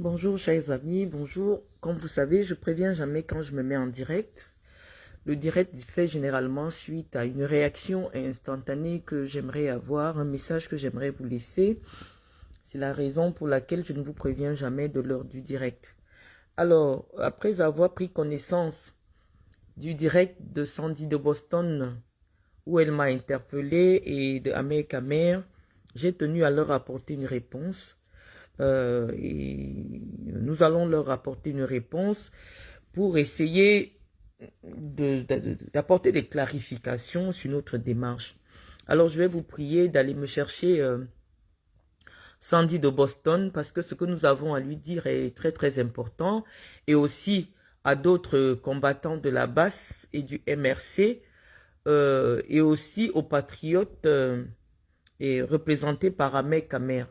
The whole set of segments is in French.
Bonjour chers amis, bonjour. Comme vous savez, je préviens jamais quand je me mets en direct. Le direct fait généralement suite à une réaction instantanée que j'aimerais avoir, un message que j'aimerais vous laisser. C'est la raison pour laquelle je ne vous préviens jamais de l'heure du direct. Alors, après avoir pris connaissance du direct de Sandy de Boston, où elle m'a interpellé, et de Ahmed Kamer, j'ai tenu à leur apporter une réponse. Et nous allons leur apporter une réponse pour essayer d'apporter des clarifications sur notre démarche. Alors, je vais vous prier d'aller me chercher Sandy de Boston parce que ce que nous avons à lui dire est très très important, et aussi à d'autres combattants de la BAS et du MRC, et aussi aux patriotes et représentés par Ahmed Kamer.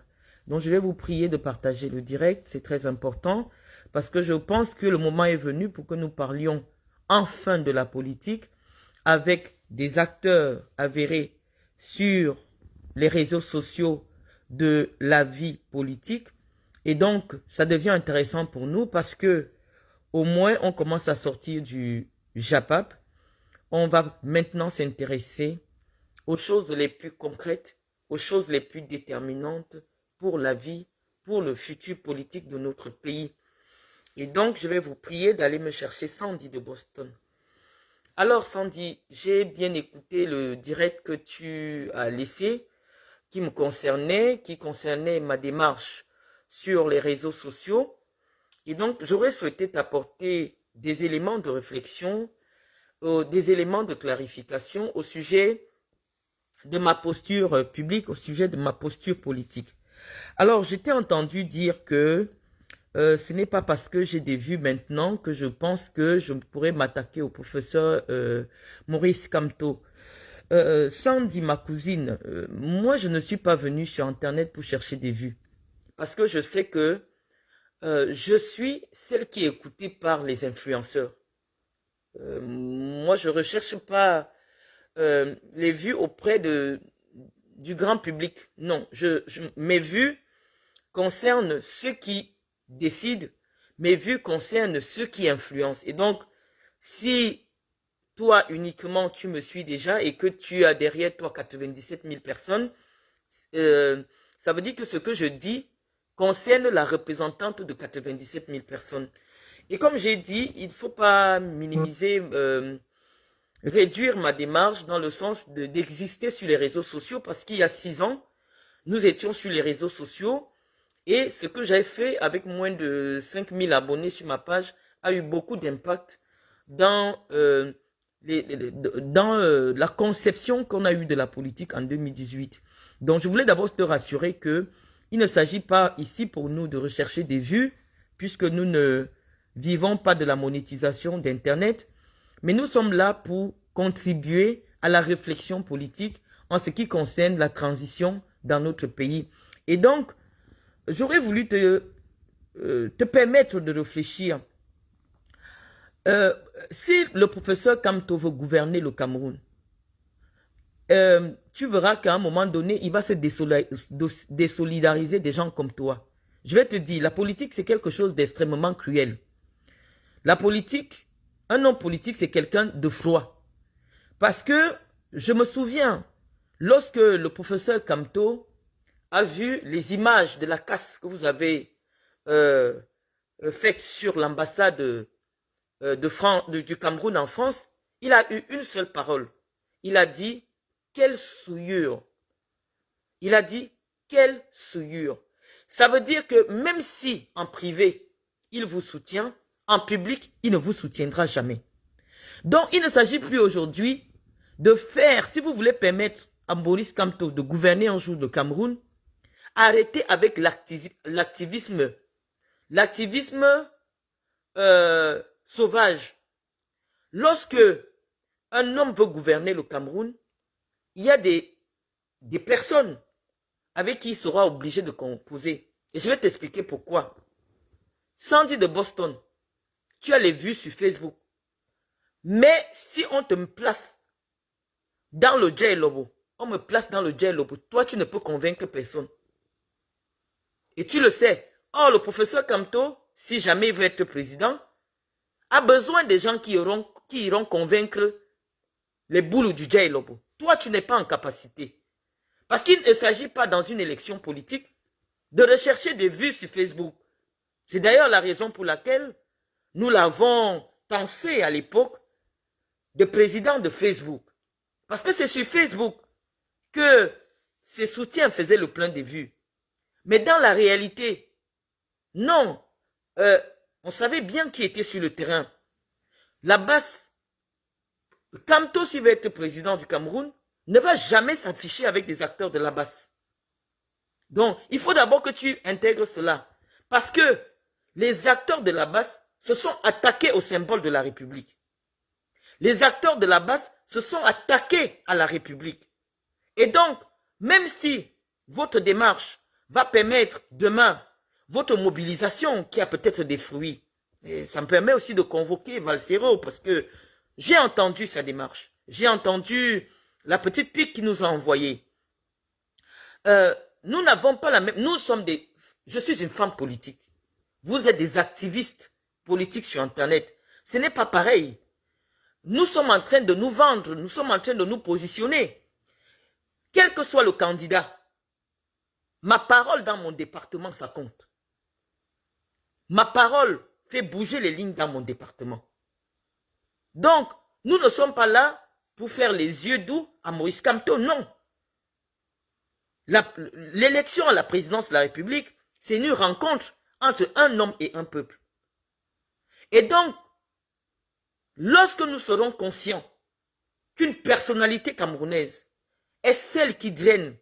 Donc je vais vous prier de partager le direct, c'est très important, parce que je pense que le moment est venu pour que nous parlions enfin de la politique avec des acteurs avérés sur les réseaux sociaux de la vie politique. Et donc, ça devient intéressant pour nous parce que au moins on commence à sortir du JAPAP. On va maintenant s'intéresser aux choses les plus concrètes, aux choses les plus déterminantes pour la vie, pour le futur politique de notre pays. Et donc, je vais vous prier d'aller me chercher Sandy de Boston. Alors, Sandy, j'ai bien écouté le direct que tu as laissé, qui concernait ma démarche sur les réseaux sociaux. Et donc, j'aurais souhaité t'apporter des éléments de réflexion, des éléments de clarification au sujet de ma posture publique, au sujet de ma posture politique. Alors, je t'ai entendu dire que ce n'est pas parce que j'ai des vues maintenant que je pense que je pourrais m'attaquer au professeur Maurice Kamto. Sandy, ma cousine, moi je ne suis pas venue sur Internet pour chercher des vues. Parce que je sais que je suis celle qui est écoutée par les influenceurs. Moi je ne recherche pas les vues auprès du grand public. Non, mes vues concernent ceux qui décident, mes vues concernent ceux qui influencent. Et donc, si toi uniquement tu me suis déjà et que tu as derrière toi 97 000 personnes, ça veut dire que ce que je dis concerne la représentante de 97 000 personnes. Et comme j'ai dit, il ne faut pas minimiser, réduire ma démarche dans le sens d'exister sur les réseaux sociaux, parce qu'il y a 6 ans, nous étions sur les réseaux sociaux et ce que j'ai fait avec moins de 5000 abonnés sur ma page a eu beaucoup d'impact dans, la conception qu'on a eue de la politique en 2018. Donc je voulais d'abord te rassurer que il ne s'agit pas ici pour nous de rechercher des vues, puisque nous ne vivons pas de la monétisation d'Internet, mais nous sommes là pour contribuer à la réflexion politique en ce qui concerne la transition dans notre pays. Et donc, j'aurais voulu te permettre de réfléchir. Si le professeur Kamto veut gouverner le Cameroun, tu verras qu'à un moment donné, il va se désolidariser des gens comme toi. Je vais te dire, la politique, c'est quelque chose d'extrêmement cruel. La politique, un homme politique, c'est quelqu'un de froid. Parce que je me souviens, lorsque le professeur Kamto a vu les images de la casse que vous avez faite sur l'ambassade du Cameroun en France, il a eu une seule parole. Il a dit, quelle souillure. Il a dit, quelle souillure. Ça veut dire que même si en privé, il vous soutient, en public, il ne vous soutiendra jamais. Donc, il ne s'agit plus aujourd'hui de faire, si vous voulez permettre à Maurice Kamto de gouverner un jour le Cameroun, arrêtez avec l'activisme. L'activisme sauvage. Lorsque un homme veut gouverner le Cameroun, il y a des personnes avec qui il sera obligé de composer. Et je vais t'expliquer pourquoi. Sandy de Boston, tu as les vues sur Facebook. Mais si on te place dans le J Lobo, on me place dans le J Lobo, toi tu ne peux convaincre personne. Et tu le sais, Or, le professeur Kamto, si jamais il veut être président, a besoin des gens qui iront convaincre les boules du Djay Lobo. Toi, tu n'es pas en capacité. Parce qu'il ne s'agit pas dans une élection politique de rechercher des vues sur Facebook. C'est d'ailleurs la raison pour laquelle nous l'avons pensé à l'époque de président de Facebook. Parce que c'est sur Facebook que ses soutiens faisaient le plein des vues. Mais dans la réalité, non. On savait bien qui était sur le terrain. La base, Kamto, s'il veut être président du Cameroun, ne va jamais s'afficher avec des acteurs de la base. Donc, il faut d'abord que tu intègres cela. Parce que les acteurs de la base se sont attaqués au symbole de la République. Les acteurs de la base se sont attaqués à la République. Et donc, même si votre démarche va permettre demain votre mobilisation qui a peut-être des fruits, et ça me permet aussi de convoquer Valsero parce que j'ai entendu sa démarche. J'ai entendu la petite pique qu'il nous a envoyée. Nous n'avons pas la même... Nous sommes des... Je suis une femme politique. Vous êtes des activistes politiques sur Internet. Ce n'est pas pareil. Nous sommes en train de nous vendre. Nous sommes en train de nous positionner. Quel que soit le candidat, ma parole dans mon département, ça compte. Ma parole fait bouger les lignes dans mon département. Donc, nous ne sommes pas là pour faire les yeux doux à Maurice Kamto, non. L'élection à la présidence de la République, c'est une rencontre entre un homme et un peuple. Et donc, lorsque nous serons conscients qu'une personnalité camerounaise est celle qui draine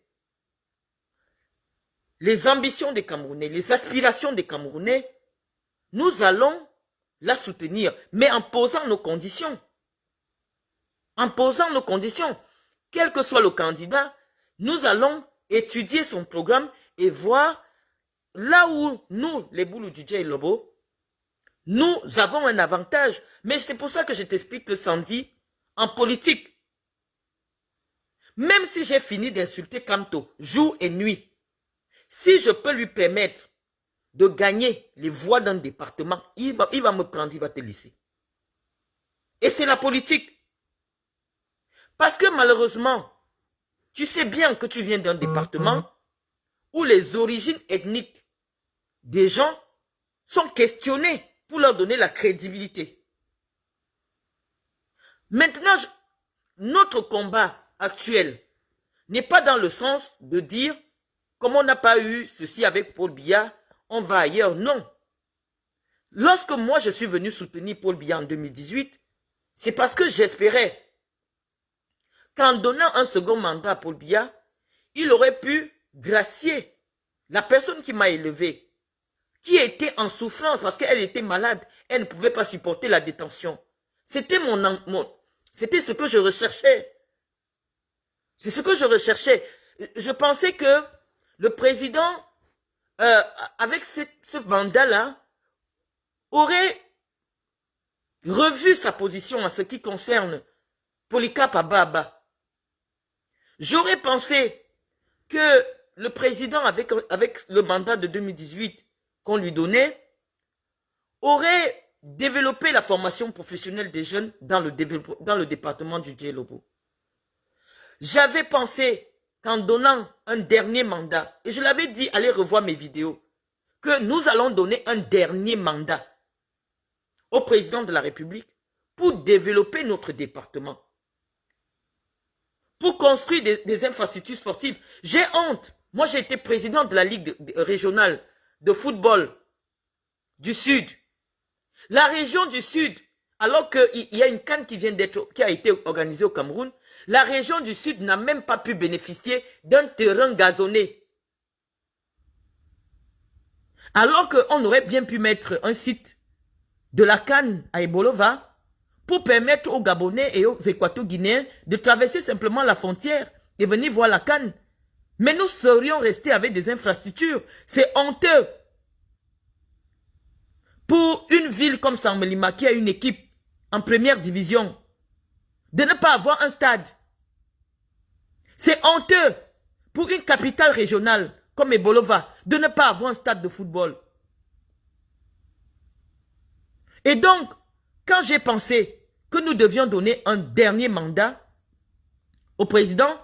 les ambitions des Camerounais, les aspirations des Camerounais, nous allons la soutenir, mais en posant nos conditions. En posant nos conditions. Quel que soit le candidat, nous allons étudier son programme et voir là où nous, les boules du Djay Lobo, nous avons un avantage. Mais c'est pour ça que je t'explique le Sandy en politique. Même si j'ai fini d'insulter Kamto jour et nuit, si je peux lui permettre de gagner les voix d'un département, il va me prendre, il va te laisser. Et c'est la politique. Parce que malheureusement, tu sais bien que tu viens d'un département où les origines ethniques des gens sont questionnées pour leur donner la crédibilité. Maintenant, notre combat actuel n'est pas dans le sens de dire, comme on n'a pas eu ceci avec Paul Biya, on va ailleurs. Non. Lorsque moi je suis venu soutenir Paul Biya en 2018, c'est parce que j'espérais qu'en donnant un second mandat à Paul Biya, il aurait pu gracier la personne qui m'a élevé, qui était en souffrance parce qu'elle était malade, elle ne pouvait pas supporter la détention. C'était c'était ce que je recherchais. C'est ce que je recherchais. Je pensais que le président, avec ce mandat-là, aurait revu sa position en ce qui concerne Polycarpe Ababa. J'aurais pensé que le président, avec le mandat de 2018 qu'on lui donnait, aurait développé la formation professionnelle des jeunes dans le département du Djay Lobo. J'avais pensé qu'en donnant un dernier mandat, et je l'avais dit, allez revoir mes vidéos, que nous allons donner un dernier mandat au président de la République pour développer notre département, pour construire des infrastructures sportives. J'ai honte. Moi, j'ai été président de la Ligue régionale de football du Sud. La région du Sud, alors qu'il y a une CAN qui a été organisée au Cameroun, la région du Sud n'a même pas pu bénéficier d'un terrain gazonné. Alors qu'on aurait bien pu mettre un site de la CAN à Ebolova pour permettre aux Gabonais et aux Équato-Guinéens de traverser simplement la frontière et venir voir la CAN. Mais nous serions restés avec des infrastructures. C'est honteux. Pour une ville comme Saint-Melima qui a une équipe en première division, de ne pas avoir un stade. C'est honteux pour une capitale régionale comme Ebolova de ne pas avoir un stade de football. Et donc, quand j'ai pensé que nous devions donner un dernier mandat au président,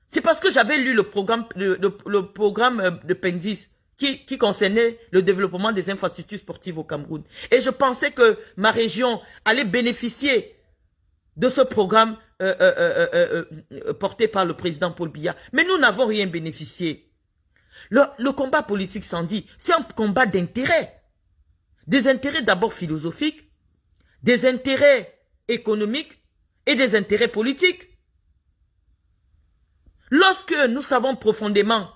c'est parce que j'avais lu le programme, le programme de Pendis qui concernait le développement des infrastructures sportives au Cameroun. Et je pensais que ma région allait bénéficier de ce programme porté par le président Paul Biya. Mais nous n'avons rien bénéficié. Le combat politique, Sandy, c'est un combat d'intérêts. Des intérêts d'abord philosophiques, des intérêts économiques et des intérêts politiques. Lorsque nous savons profondément,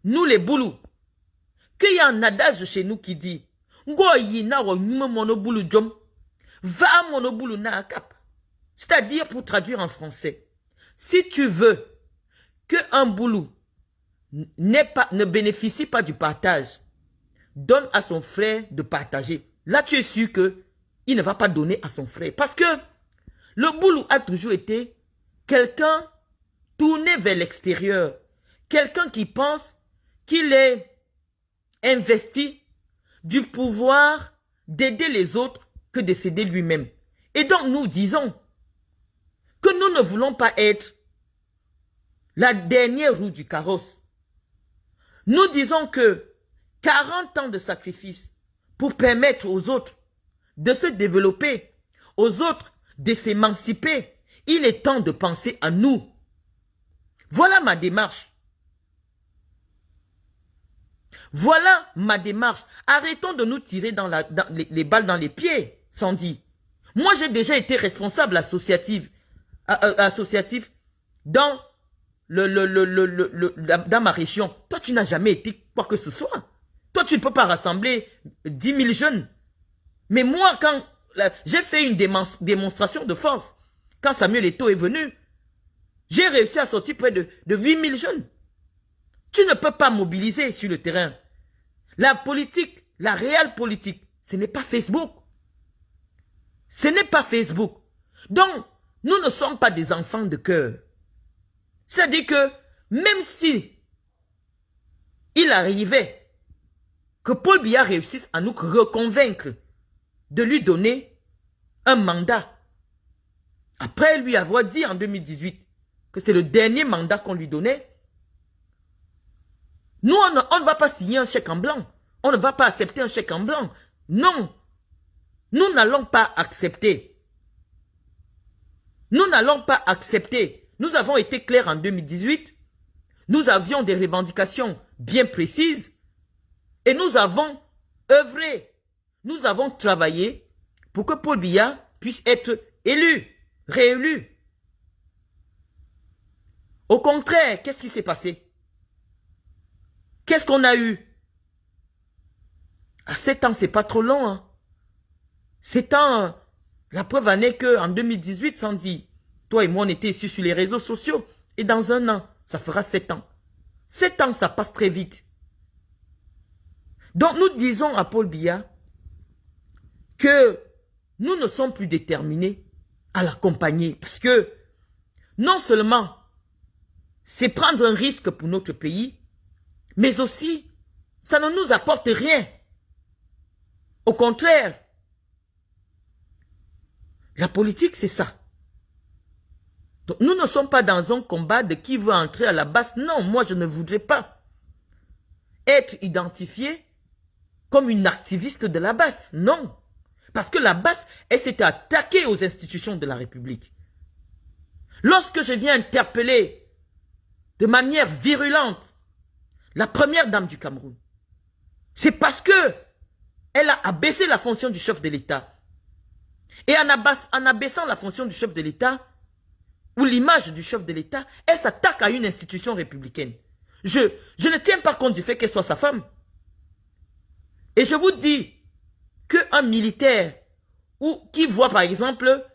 nous les boulous, qu'il y a un adage chez nous qui dit c'est-à-dire, pour traduire en français, si tu veux qu'un boulou ne bénéficie pas du partage, donne à son frère de partager. Là, tu es sûr qu'il ne va pas donner à son frère. Parce que le boulou a toujours été quelqu'un tourné vers l'extérieur. Quelqu'un qui pense qu'il est investi du pouvoir d'aider les autres que de s'aider lui-même. Et donc nous disons que nous ne voulons pas être la dernière roue du carrosse. Nous disons que 40 ans de sacrifice pour permettre aux autres de se développer, aux autres de s'émanciper, il est temps de penser à nous. Voilà ma démarche. Voilà ma démarche. Arrêtons de nous tirer dans les balles dans les pieds, Sandy. Moi, j'ai déjà été responsable associatif dans, dans ma région. Toi, tu n'as jamais été quoi que ce soit. Toi, tu ne peux pas rassembler 10 000 jeunes. Mais moi, quand j'ai fait une démonstration de force, quand Samuel Eto'o est venu, j'ai réussi à sortir près de 8 000 jeunes. Tu ne peux pas mobiliser sur le terrain. La politique, la réelle politique, ce n'est pas Facebook. Ce n'est pas Facebook. Donc, nous ne sommes pas des enfants de cœur. C'est-à-dire que, même si il arrivait que Paul Biya réussisse à nous reconvaincre de lui donner un mandat, après lui avoir dit en 2018 que c'est le dernier mandat qu'on lui donnait, nous, on ne va pas signer un chèque en blanc. On ne va pas accepter un chèque en blanc. Non. Nous n'allons pas accepter. Nous n'allons pas accepter. Nous avons été clairs en 2018. Nous avions des revendications bien précises. Et nous avons œuvré. Nous avons travaillé pour que Paul Biya puisse être élu, réélu. Au contraire, qu'est-ce qui s'est passé? Qu'est-ce qu'on a eu? À 7 ans, c'est pas trop long. Hein? 7 ans, la preuve en est qu'en 2018, Sandy, toi et moi, on était ici sur les réseaux sociaux. Et dans un an, ça fera 7 ans. 7 ans, ça passe très vite. Donc, nous disons à Paul Biya que nous ne sommes plus déterminés à l'accompagner. Parce que, non seulement, c'est prendre un risque pour notre pays, mais aussi, ça ne nous apporte rien. Au contraire, la politique, c'est ça. Donc, nous ne sommes pas dans un combat de qui veut entrer à la base. Non, moi, je ne voudrais pas être identifié comme une activiste de la base. Non. Parce que la base, elle s'était attaquée aux institutions de la République. Lorsque je viens interpeller de manière virulente la première dame du Cameroun, c'est parce que elle a abaissé la fonction du chef de l'État. Et en abaissant la fonction du chef de l'État, ou l'image du chef de l'État, elle s'attaque à une institution républicaine. Je ne tiens pas compte du fait qu'elle soit sa femme. Et je vous dis qu'un militaire ou qui voit par exemple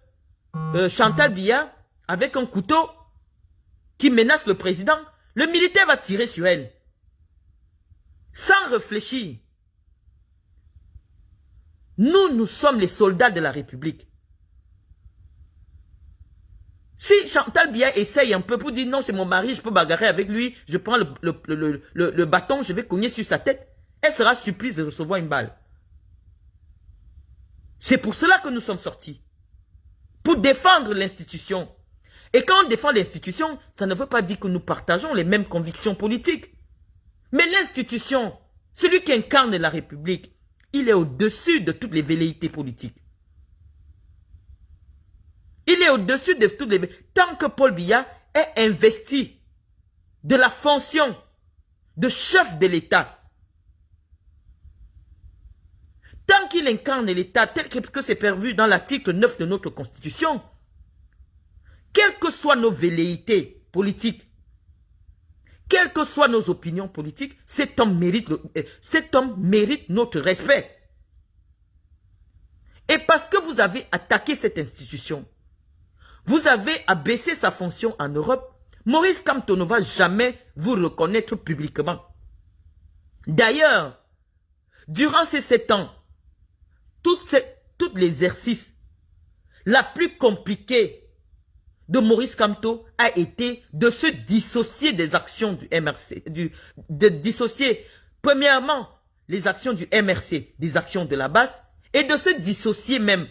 Chantal Biya avec un couteau qui menace le président, le militaire va tirer sur elle. Sans réfléchir. Nous sommes les soldats de la République. Si Chantal Biya essaye un peu pour dire non, c'est mon mari, je peux bagarrer avec lui, je prends le bâton, je vais cogner sur sa tête, elle sera surprise de recevoir une balle. C'est pour cela que nous sommes sortis. Pour défendre l'institution. Et quand on défend l'institution, ça ne veut pas dire que nous partageons les mêmes convictions politiques. Mais l'institution, celui qui incarne la République, il est au-dessus de toutes les velléités politiques. Il est au-dessus de toutes les... Tant que Paul Biya est investi de la fonction de chef de l'État, tant qu'il incarne l'État tel que c'est prévu dans l'article 9 de notre Constitution, quelles que soient nos velléités politiques, quelles que soient nos opinions politiques, cet homme mérite notre respect. Et parce que vous avez attaqué cette institution, vous avez abaissé sa fonction en Europe, Maurice Kamto ne va jamais vous reconnaître publiquement. D'ailleurs, durant ces 7 ans, tout l'exercice la plus compliquée de Maurice Kamto a été de se dissocier des actions du MRC. De dissocier, premièrement, les actions du MRC des actions de la base et de se dissocier même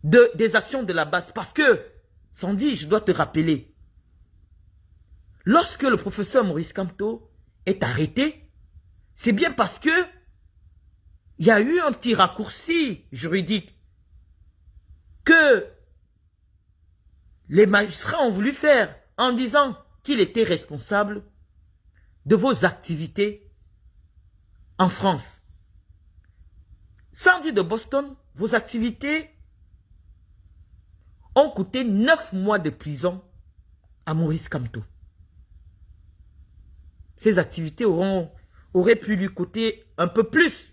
des actions de la base. Parce que, Sandy, je dois te rappeler, lorsque le professeur Maurice Kamto est arrêté, c'est bien parce que il y a eu un petit raccourci juridique que les magistrats ont voulu faire en disant qu'il était responsable de vos activités en France. Sandy de Boston, vos activités ont coûté 9 mois de prison à Maurice Kamto. Ces activités auraient pu lui coûter un peu plus.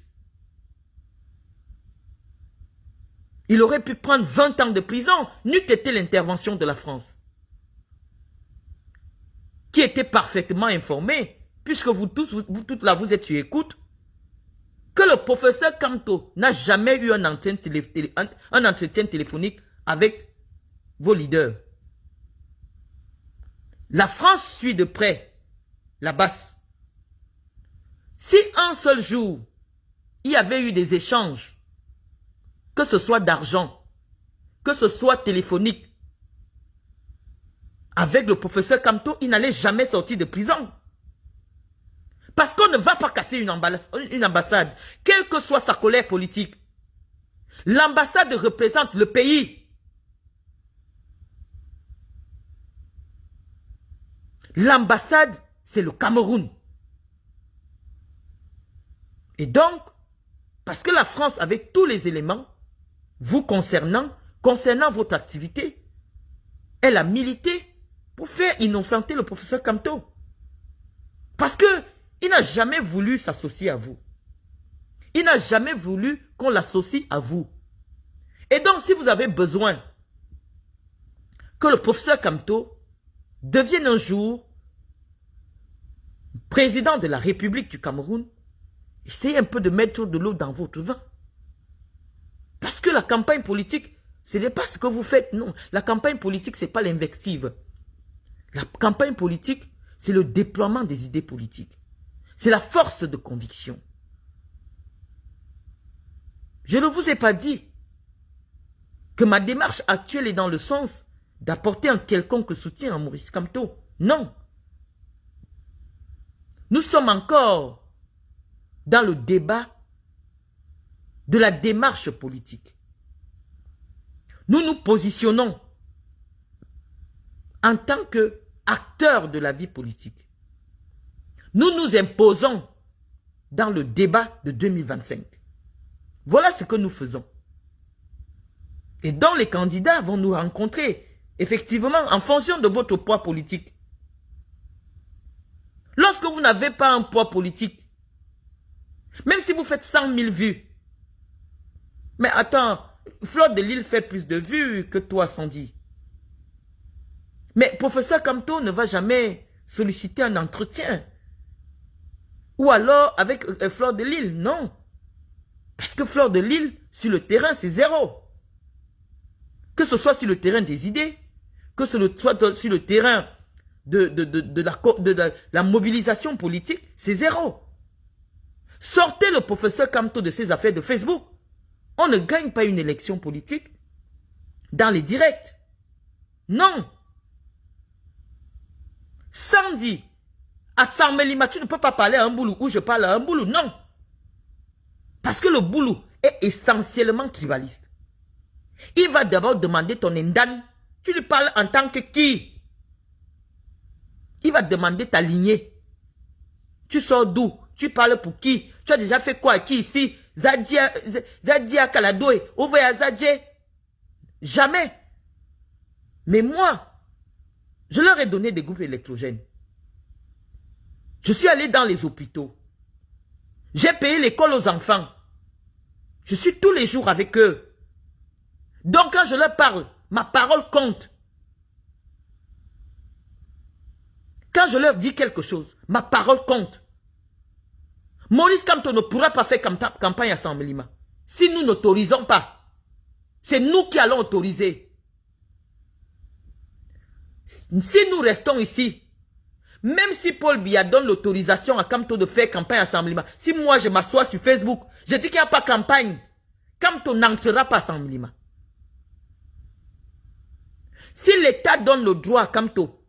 Il aurait pu prendre 20 ans de prison, n'eût été l'intervention de la France. Qui était parfaitement informé, puisque vous toutes là, vous êtes sur écoute, que le professeur Kamto n'a jamais eu un entretien téléphonique avec vos leaders. La France suit de près la basse. Si un seul jour, il y avait eu des échanges, que ce soit d'argent, que ce soit téléphonique, avec le professeur Kamto, il n'allait jamais sortir de prison. Parce qu'on ne va pas casser une ambassade, quelle que soit sa colère politique. L'ambassade représente le pays. L'ambassade, c'est le Cameroun. Et donc, parce que la France, avec tous les éléments, vous concernant votre activité, elle a milité pour faire innocenter le professeur Kamto. Parce qu'il n'a jamais voulu s'associer à vous. Il n'a jamais voulu qu'on l'associe à vous. Et donc, si vous avez besoin que le professeur Kamto devienne un jour président de la République du Cameroun, essayez un peu de mettre de l'eau dans votre vin. Parce que la campagne politique, ce n'est pas ce que vous faites, non. La campagne politique, ce n'est pas l'invective. La campagne politique, c'est le déploiement des idées politiques. C'est la force de conviction. Je ne vous ai pas dit que ma démarche actuelle est dans le sens d'apporter un quelconque soutien à Maurice Kamto. Non. Nous sommes encore dans le débat de la démarche politique. Nous nous positionnons en tant qu'acteurs de la vie politique. Nous nous imposons dans le débat de 2025. Voilà ce que nous faisons. Et donc les candidats vont nous rencontrer, effectivement, en fonction de votre poids politique. Lorsque vous n'avez pas un poids politique, même si vous faites 100 000 vues, mais attends, Fleur de Lille fait plus de vues que toi, Sandy. Mais professeur Kamto ne va jamais solliciter un entretien. Ou alors avec Fleur de Lille, non. Parce que Fleur de Lille, sur le terrain, c'est zéro. Que ce soit sur le terrain des idées, que ce soit sur le terrain de la mobilisation politique, c'est zéro. Sortez le professeur Kamto de ses affaires de Facebook. On ne gagne pas une élection politique dans les directs. Non. Sandy, à Samelima, tu ne peux pas parler à un boulou ou je parle à un boulou. Non. Parce que le boulou est essentiellement tribaliste. Il va d'abord demander ton indane. Tu lui parles en tant que qui? Il va demander ta lignée. Tu sors d'où? Tu parles pour qui? Tu as déjà fait quoi à qui ici? Zadia Kaladoe, Ouvea Zadje. Jamais. Mais moi, je leur ai donné des groupes électrogènes. Je suis allé dans les hôpitaux. J'ai payé l'école aux enfants. Je suis tous les jours avec eux. Donc quand je leur parle, ma parole compte. Quand je leur dis quelque chose, ma parole compte. Maurice Kamto ne pourra pas faire campagne à Samelima. Si nous n'autorisons pas, c'est nous qui allons autoriser. Si nous restons ici, même si Paul Biya donne l'autorisation à Kamto de faire campagne à Samelima, si moi je m'assois sur Facebook, je dis qu'il n'y a pas campagne, Kamto n'entrera pas à Samelima. Si l'État donne le droit à Kamto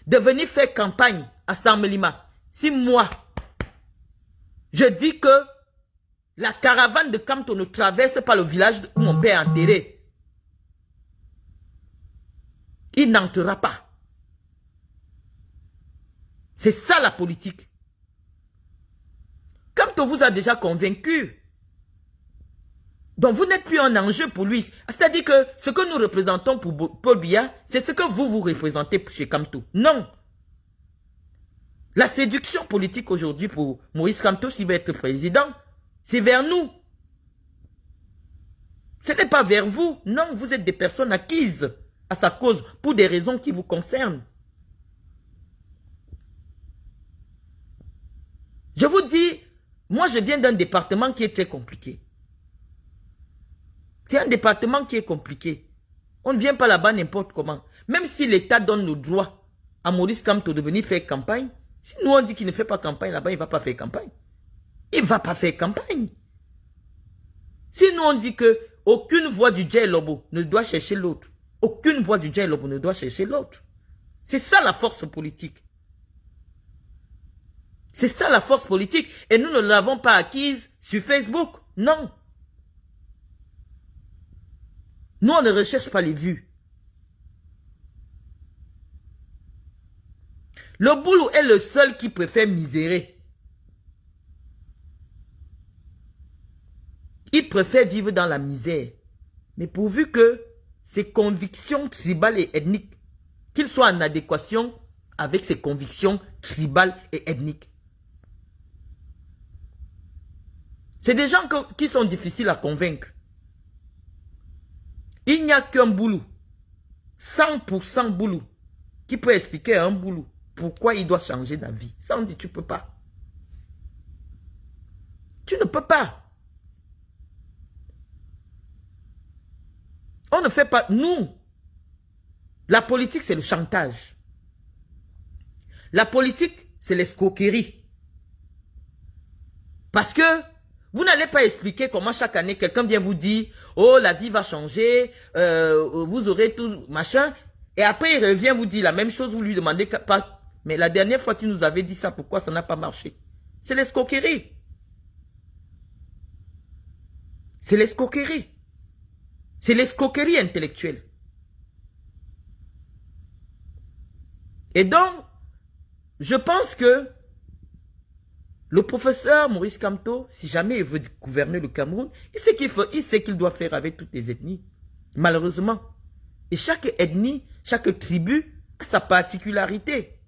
de venir faire campagne à Samelima, si moi, je dis que la caravane de Kamto ne traverse pas le village où mon père est enterré, il n'entrera pas. C'est ça la politique. Kamto vous a déjà convaincu. Donc vous n'êtes plus un enjeu pour lui. C'est-à-dire que ce que nous représentons pour Paul Biya, c'est ce que vous représentez chez Kamto. Non. La séduction politique aujourd'hui pour Moïse Kamto, s'il va être président, c'est vers nous. Ce n'est pas vers vous. Non, vous êtes des personnes acquises à sa cause pour des raisons qui vous concernent. Je vous dis, moi je viens d'un département qui est très compliqué. C'est un département qui est compliqué. On ne vient pas là-bas n'importe comment. Même si l'État donne le droit à Maurice Kamto de venir faire campagne, si nous on dit qu'il ne fait pas campagne là-bas, il ne va pas faire campagne. Il ne va pas faire campagne. Si nous on dit que aucune voix du Djay Lobo ne doit chercher l'autre, aucune voix du Djay Lobo ne doit chercher l'autre. C'est ça la force politique. C'est ça la force politique. Et nous ne l'avons pas acquise sur Facebook. Non. Nous, on ne recherche pas les vues. Le boulot est le seul qui préfère misérer. Il préfère vivre dans la misère. Mais pourvu que ses convictions tribales et ethniques, qu'il soit en adéquation avec ses convictions tribales et ethniques. C'est des gens qui sont difficiles à convaincre. Il n'y a qu'un boulot, 100% boulot, qui peut expliquer à un boulot pourquoi il doit changer d'avis. Ça on dit tu ne peux pas. Tu ne peux pas. On ne fait pas, nous, la politique c'est le chantage. La politique c'est l'escroquerie. Parce que vous n'allez pas expliquer comment chaque année quelqu'un vient vous dire « Oh, la vie va changer, vous aurez tout, machin. » Et après, il revient vous dire la même chose, vous lui demandez pas. Mais la dernière fois, tu nous avais dit ça, pourquoi ça n'a pas marché? C'est l'escroquerie. C'est l'escroquerie. C'est l'escroquerie intellectuelle. Et donc, je pense que le professeur Maurice Kamto, si jamais il veut gouverner le Cameroun, il sait qu'il doit faire avec toutes les ethnies. Malheureusement. Et chaque ethnie, chaque tribu a sa particularité.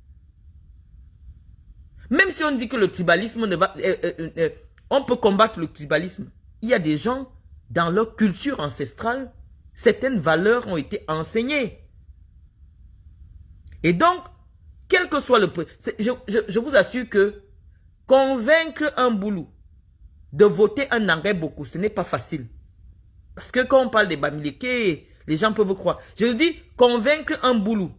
Même si on dit que le tribalisme ne va... on peut combattre le tribalisme. Il y a des gens, dans leur culture ancestrale, certaines valeurs ont été enseignées. Et donc, quel que soit le... Je vous assure que convaincre un boulot de voter un engrais beaucoup, ce n'est pas facile. Parce que quand on parle des Bamileke, les gens peuvent croire. Je vous dis, convaincre un boulot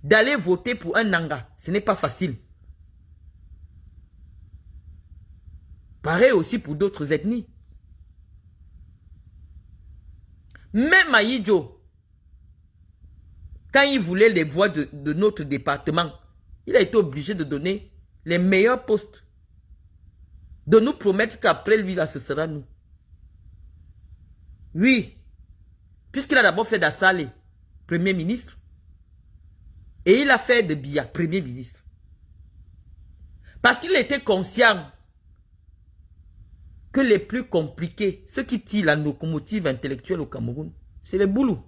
d'aller voter pour un nanga, ce n'est pas facile. Pareil aussi pour d'autres ethnies. Même Maïdjo, quand il voulait les voix de notre département, il a été obligé de donner les meilleurs postes. De nous promettre qu'après lui, là, ce sera nous. Oui. Puisqu'il a d'abord fait d'Assalé, Premier ministre. Et il a fait de Biya, Premier ministre. Parce qu'il était conscient que les plus compliqués, ceux qui tirent la locomotive intellectuelle au Cameroun, c'est les boulous.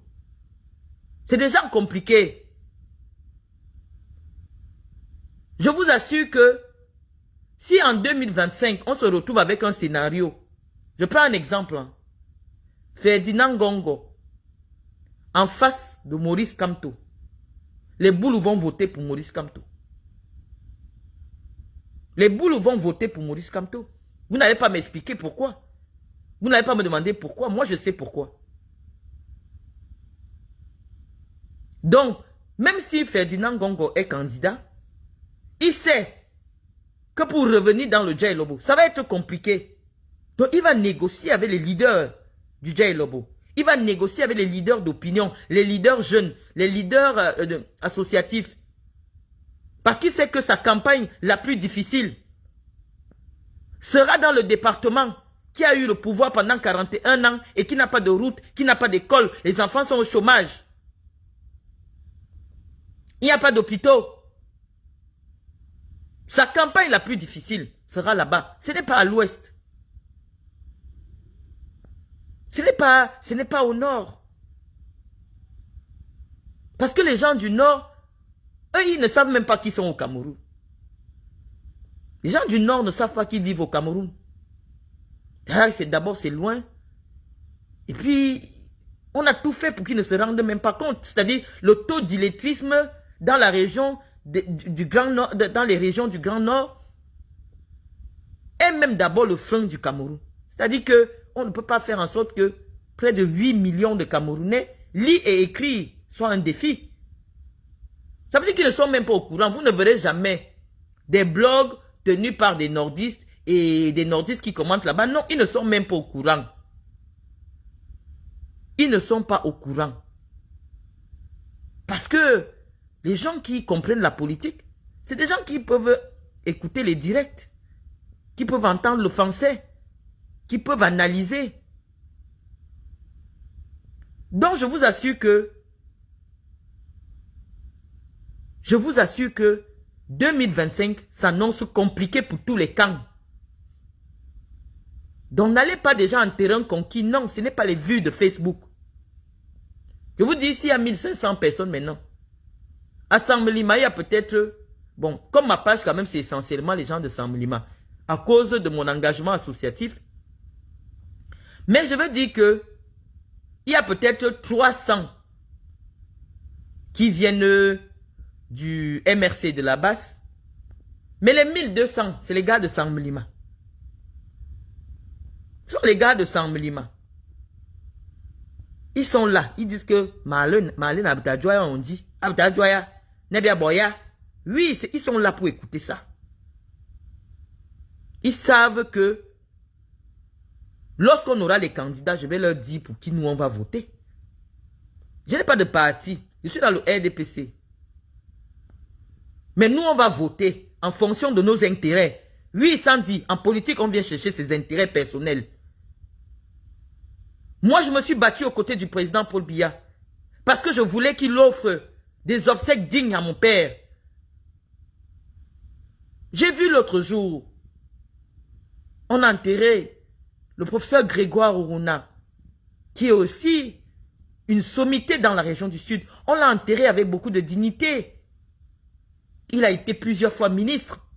C'est des gens compliqués. Je vous assure que si en 2025, on se retrouve avec un scénario, je prends un exemple, hein, Ferdinand Gongo, en face de Maurice Kamto, les boulous vont voter pour Maurice Kamto. Les boulous vont voter pour Maurice Kamto. Vous n'allez pas m'expliquer pourquoi. Vous n'allez pas me demander pourquoi. Moi, je sais pourquoi. Donc, même si Ferdinand Gongo est candidat, il sait que pour revenir dans le Djay Lobo, ça va être compliqué. Donc, il va négocier avec les leaders du Djay Lobo. Il va négocier avec les leaders d'opinion, les leaders jeunes, les leaders associatifs. Parce qu'il sait que sa campagne la plus difficile sera dans le département qui a eu le pouvoir pendant 41 ans et qui n'a pas de route, qui n'a pas d'école. Les enfants sont au chômage. Il n'y a pas d'hôpitaux. Sa campagne la plus difficile sera là-bas. Ce n'est pas à l'ouest. Ce n'est pas au nord. Parce que les gens du nord, eux, ils ne savent même pas qui sont au Cameroun. Les gens du nord ne savent pas qui vivent au Cameroun. D'abord, c'est loin. Et puis, on a tout fait pour qu'ils ne se rendent même pas compte. C'est-à-dire, le taux d'illettrisme dans la région du Grand Nord, dans les régions du Grand Nord, est même d'abord le frein du Cameroun. C'est-à-dire que on ne peut pas faire en sorte que près de 8 millions de Camerounais lisent et écrivent soit un défi. Ça veut dire qu'ils ne sont même pas au courant. Vous ne verrez jamais des blogs tenus par des nordistes et des nordistes qui commentent là-bas. Non, ils ne sont même pas au courant. Ils ne sont pas au courant. Parce que les gens qui comprennent la politique, c'est des gens qui peuvent écouter les directs, qui peuvent entendre le français, qui peuvent analyser. Donc je vous assure que 2025 s'annonce compliqué pour tous les camps. Donc n'allez pas déjà en terrain conquis. Non, ce n'est pas les vues de Facebook. Je vous dis, ici, il y a 1500 personnes maintenant. À Samlima, il y a peut-être... Bon, comme ma page quand même, c'est essentiellement les gens de Samlima. À cause de mon engagement associatif. Mais je veux dire que il y a peut-être 300 qui viennent du MRC de la Basse. Mais les 1200, c'est les gars de Samlima. Ce sont les gars de Samlima. Ils sont là. Ils disent que Marlène Abdadjoya, on dit. Abdadjoya, Nebia Boya. Oui, ils sont là pour écouter ça. Ils savent que lorsqu'on aura les candidats, je vais leur dire pour qui nous on va voter. Je n'ai pas de parti. Je suis dans le RDPC. Mais nous, on va voter en fonction de nos intérêts. Oui, sans dire, en politique, on vient chercher ses intérêts personnels. Moi, je me suis battu aux côtés du président Paul Biya. Parce que je voulais qu'il offre des obsèques dignes à mon père. J'ai vu l'autre jour, on a enterré le professeur Grégoire Oruna, qui est aussi une sommité dans la région du Sud. On l'a enterré avec beaucoup de dignité. Il a été plusieurs fois ministre.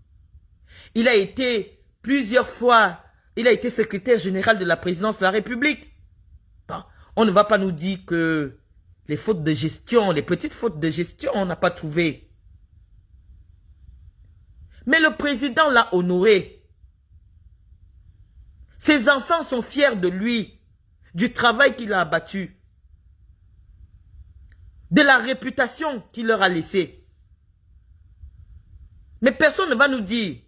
Il a été plusieurs fois, il a été secrétaire général de la présidence de la République. Bon, on ne va pas nous dire que les fautes de gestion, les petites fautes de gestion, on n'a pas trouvé. Mais le président l'a honoré. Ses enfants sont fiers de lui, du travail qu'il a abattu, de la réputation qu'il leur a laissée. Mais personne ne va nous dire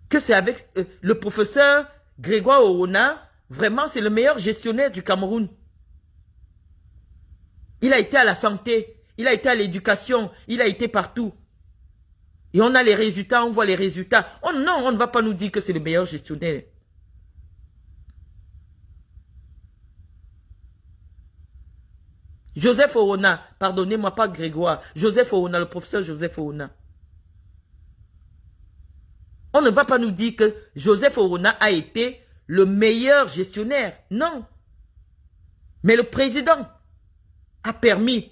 que c'est avec le professeur Grégoire Oruna vraiment, c'est le meilleur gestionnaire du Cameroun. Il a été à la santé, il a été à l'éducation, il a été partout. Et on a les résultats, on voit les résultats. Oh non, on ne va pas nous dire que c'est le meilleur gestionnaire. Joseph Orona, pardonnez-moi pas Grégoire, Joseph Orona, le professeur Joseph Orona. On ne va pas nous dire que Joseph Orona a été le meilleur gestionnaire. Non. Mais le président a permis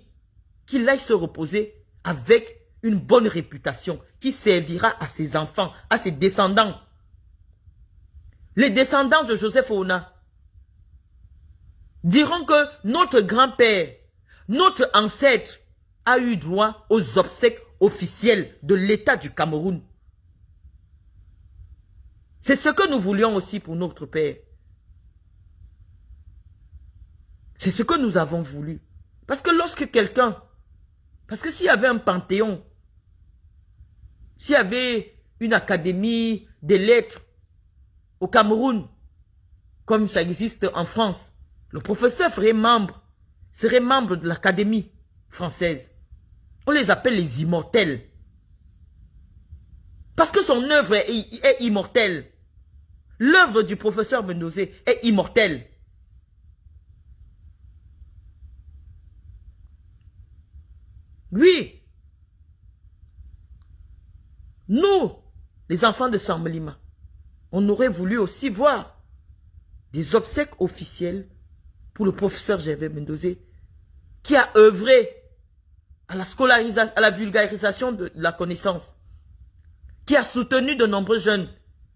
qu'il aille se reposer avec une bonne réputation qui servira à ses enfants, à ses descendants. Les descendants de Joseph Orona diront que notre grand-père, notre ancêtre a eu droit aux obsèques officielles de l'État du Cameroun. C'est ce que nous voulions aussi pour notre père. C'est ce que nous avons voulu. Parce que lorsque quelqu'un, parce que s'il y avait un panthéon, s'il y avait une académie des lettres au Cameroun, comme ça existe en France, le professeur serait membre de l'académie française. On les appelle les immortels. Parce que son œuvre est immortelle. L'œuvre du professeur Mendoza est immortelle. Oui. Nous, les enfants de Sambalima, on aurait voulu aussi voir des obsèques officielles pour le professeur Gervais Mendoza, qui a œuvré à la scolarisation, à la vulgarisation de la connaissance, qui a soutenu de nombreux jeunes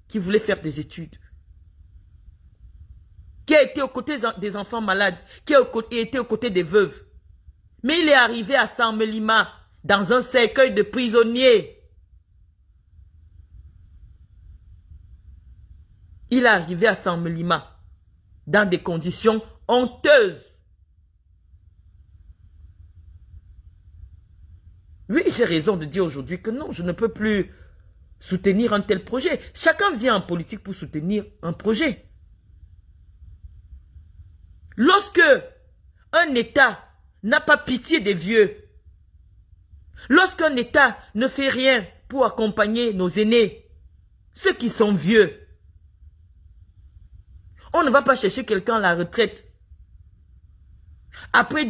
qui voulaient faire des études, qui a été aux côtés des enfants malades, qui a été aux côtés des veuves. Mais il est arrivé à Sambalima dans un cercueil de prisonniers. Il est arrivé à Sambalima dans des conditions honteuses. Oui, j'ai raison de dire aujourd'hui que non, je ne peux plus soutenir un tel projet. Chacun vient en politique pour soutenir un projet. Lorsque un État n'a pas pitié des vieux, lorsqu'un État ne fait rien pour accompagner nos aînés, ceux qui sont vieux, on ne va pas chercher quelqu'un à la retraite. Après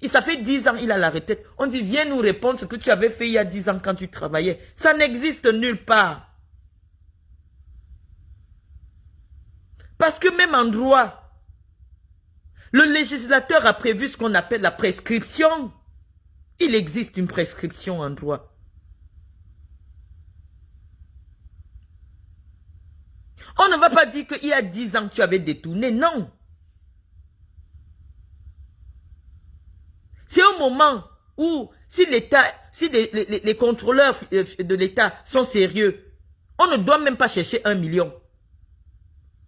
ça fait 10 ans il a la retraite. On dit viens nous répondre ce que tu avais fait il y a 10 ans quand tu travaillais. Ça n'existe nulle part. Parce que même en droit, le législateur a prévu ce qu'on appelle la prescription. Il existe une prescription en droit. On ne va pas dire qu'il y a 10 ans tu avais détourné, non. C'est au moment où, si l'État, si les contrôleurs de l'État sont sérieux, on ne doit même pas chercher 1 million.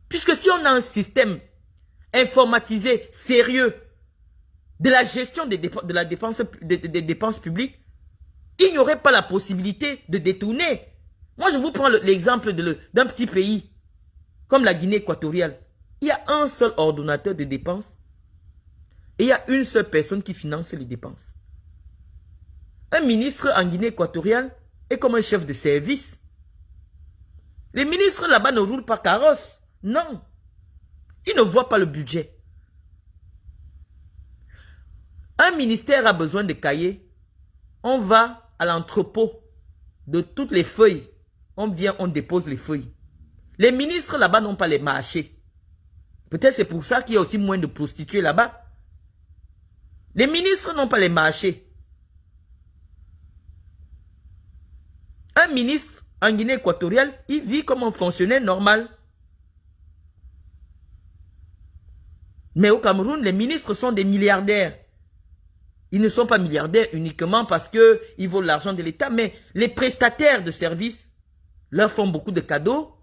Puisque si on a un système informatisé, sérieux, de la gestion des dépenses publiques, il n'y aurait pas la possibilité de détourner. Moi, je vous prends l'exemple d'un petit pays, comme la Guinée équatoriale. Il y a un seul ordonnateur de dépenses. Et il y a une seule personne qui finance les dépenses. Un ministre en Guinée équatoriale est comme un chef de service. Les ministres là-bas ne roulent pas carrosse. Non. Ils ne voient pas le budget. Un ministère a besoin de cahiers. On va à l'entrepôt de toutes les feuilles. On vient, on dépose les feuilles. Les ministres là-bas n'ont pas les marchés. Peut-être c'est pour ça qu'il y a aussi moins de prostituées là-bas. Les ministres n'ont pas les marchés. Un ministre en Guinée équatoriale, il vit comme un fonctionnaire normal. Mais au Cameroun, les ministres sont des milliardaires. Ils ne sont pas milliardaires uniquement parce qu'ils volent l'argent de l'État, mais les prestataires de services leur font beaucoup de cadeaux,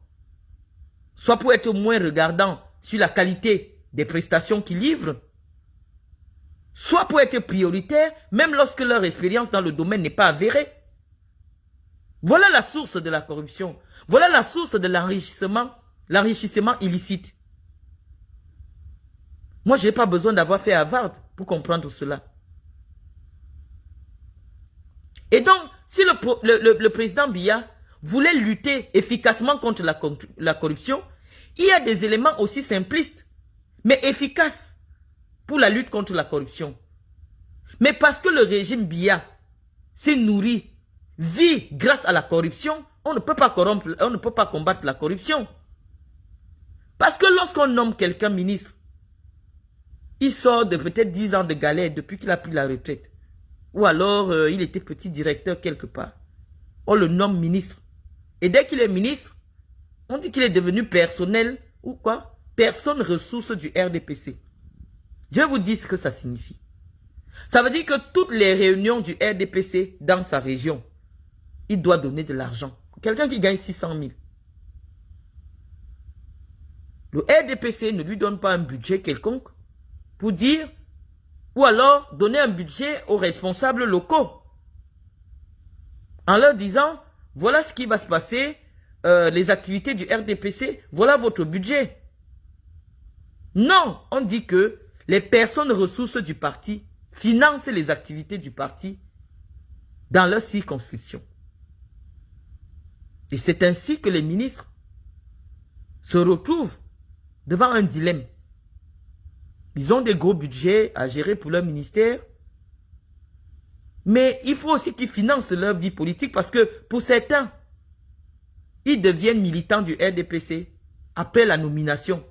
soit pour être moins regardants sur la qualité des prestations qu'ils livrent, soit pour être prioritaires, même lorsque leur expérience dans le domaine n'est pas avérée. Voilà la source de la corruption. Voilà la source de l'enrichissement illicite. Moi, je n'ai pas besoin d'avoir fait Harvard pour comprendre cela. Et donc, si le président Biya voulait lutter efficacement contre la corruption, il y a des éléments aussi simplistes, mais efficaces pour la lutte contre la corruption. Mais parce que le régime Biya s'est nourri, vit grâce à la corruption, on ne peut pas corrompre, on ne peut pas combattre la corruption. Parce que lorsqu'on nomme quelqu'un ministre, il sort de peut-être 10 ans de galère depuis qu'il a pris la retraite. Ou alors, il était petit directeur quelque part. On le nomme ministre. Et dès qu'il est ministre, on dit qu'il est devenu personnel ou quoi? Personne ressource du RDPC. Je vais vous dire ce que ça signifie. Ça veut dire que toutes les réunions du RDPC dans sa région, il doit donner de l'argent. Quelqu'un qui gagne 600 000. Le RDPC ne lui donne pas un budget quelconque pour dire, ou alors donner un budget aux responsables locaux. En leur disant, voilà ce qui va se passer, les activités du RDPC, voilà votre budget. Non, on dit que les personnes ressources du parti financent les activités du parti dans leur circonscription. Et c'est ainsi que les ministres se retrouvent devant un dilemme. Ils ont des gros budgets à gérer pour leur ministère, mais il faut aussi qu'ils financent leur vie politique parce que pour certains, ils deviennent militants du RDPC après la nomination.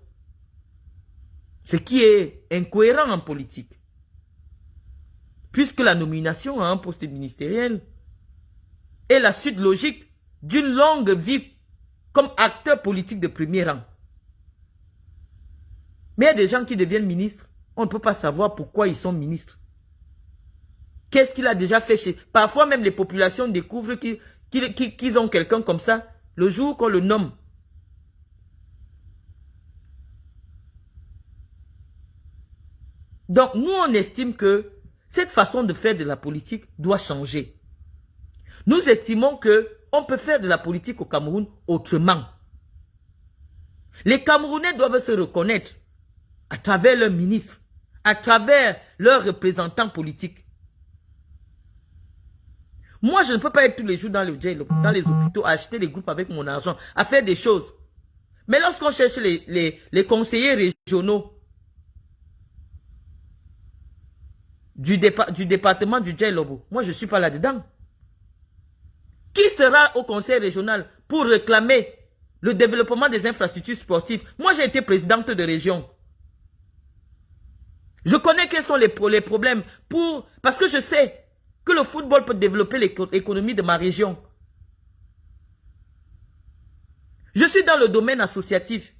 Ce qui est incohérent en politique. Puisque la nomination à un poste ministériel est la suite logique d'une longue vie comme acteur politique de premier rang. Mais il y a des gens qui deviennent ministres, on ne peut pas savoir pourquoi ils sont ministres. Qu'est-ce qu'il a déjà fait chez... Parfois même les populations découvrent qu'ils ont quelqu'un comme ça le jour qu'on le nomme. Donc nous on estime que cette façon de faire de la politique doit changer. Nous estimons qu'on peut faire de la politique au Cameroun autrement. Les Camerounais doivent se reconnaître à travers leurs ministres, à travers leurs représentants politiques. Moi, je ne peux pas être tous les jours dans les hôpitaux à acheter des groupes avec mon argent, à faire des choses. Mais lorsqu'on cherche les conseillers régionaux du département du Djai-Lobo, moi, je ne suis pas là-dedans. Qui sera au conseil régional pour réclamer le développement des infrastructures sportives? Moi, j'ai été présidente de région. Je connais quels sont les problèmes parce que je sais que le football peut développer l'économie de ma région. Je suis dans le domaine associatif,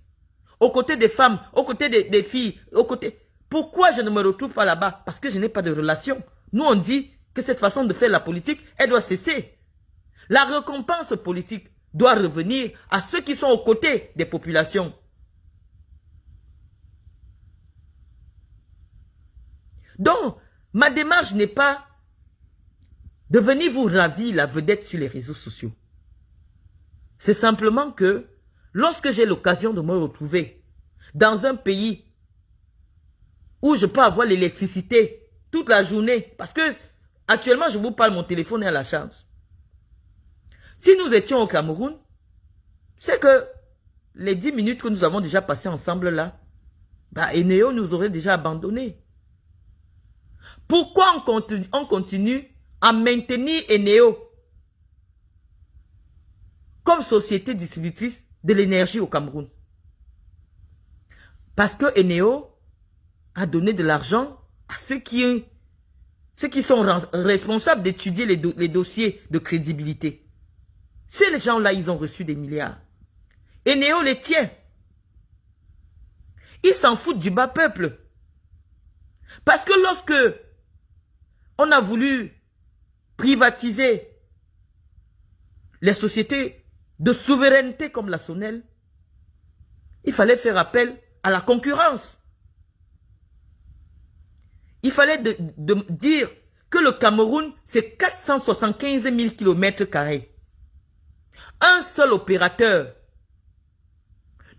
aux côtés des femmes, aux côtés des filles, aux côtés... Pourquoi je ne me retrouve pas là-bas? Parce que je n'ai pas de relation. Nous, on dit que cette façon de faire la politique, elle doit cesser. La récompense politique doit revenir à ceux qui sont aux côtés des populations. Donc, ma démarche n'est pas de venir vous ravir la vedette sur les réseaux sociaux. C'est simplement que lorsque j'ai l'occasion de me retrouver dans un pays où je peux avoir l'électricité toute la journée, parce que actuellement je vous parle, mon téléphone est à la charge. Si nous étions au Cameroun, c'est que les 10 minutes que nous avons déjà passées ensemble là, Eneo nous aurait déjà abandonnés. Pourquoi on continue à maintenir Eneo comme société distributrice de l'énergie au Cameroun? Parce que Eneo a donné de l'argent à ceux qui sont responsables d'étudier les dossiers de crédibilité. Ces gens-là, ils ont reçu des milliards. Eneo les tient. Ils s'en foutent du bas peuple. Parce que lorsque on a voulu privatiser les sociétés de souveraineté comme la SONEL, il fallait faire appel à la concurrence. Il fallait dire que le Cameroun, c'est 475 000 km². Un seul opérateur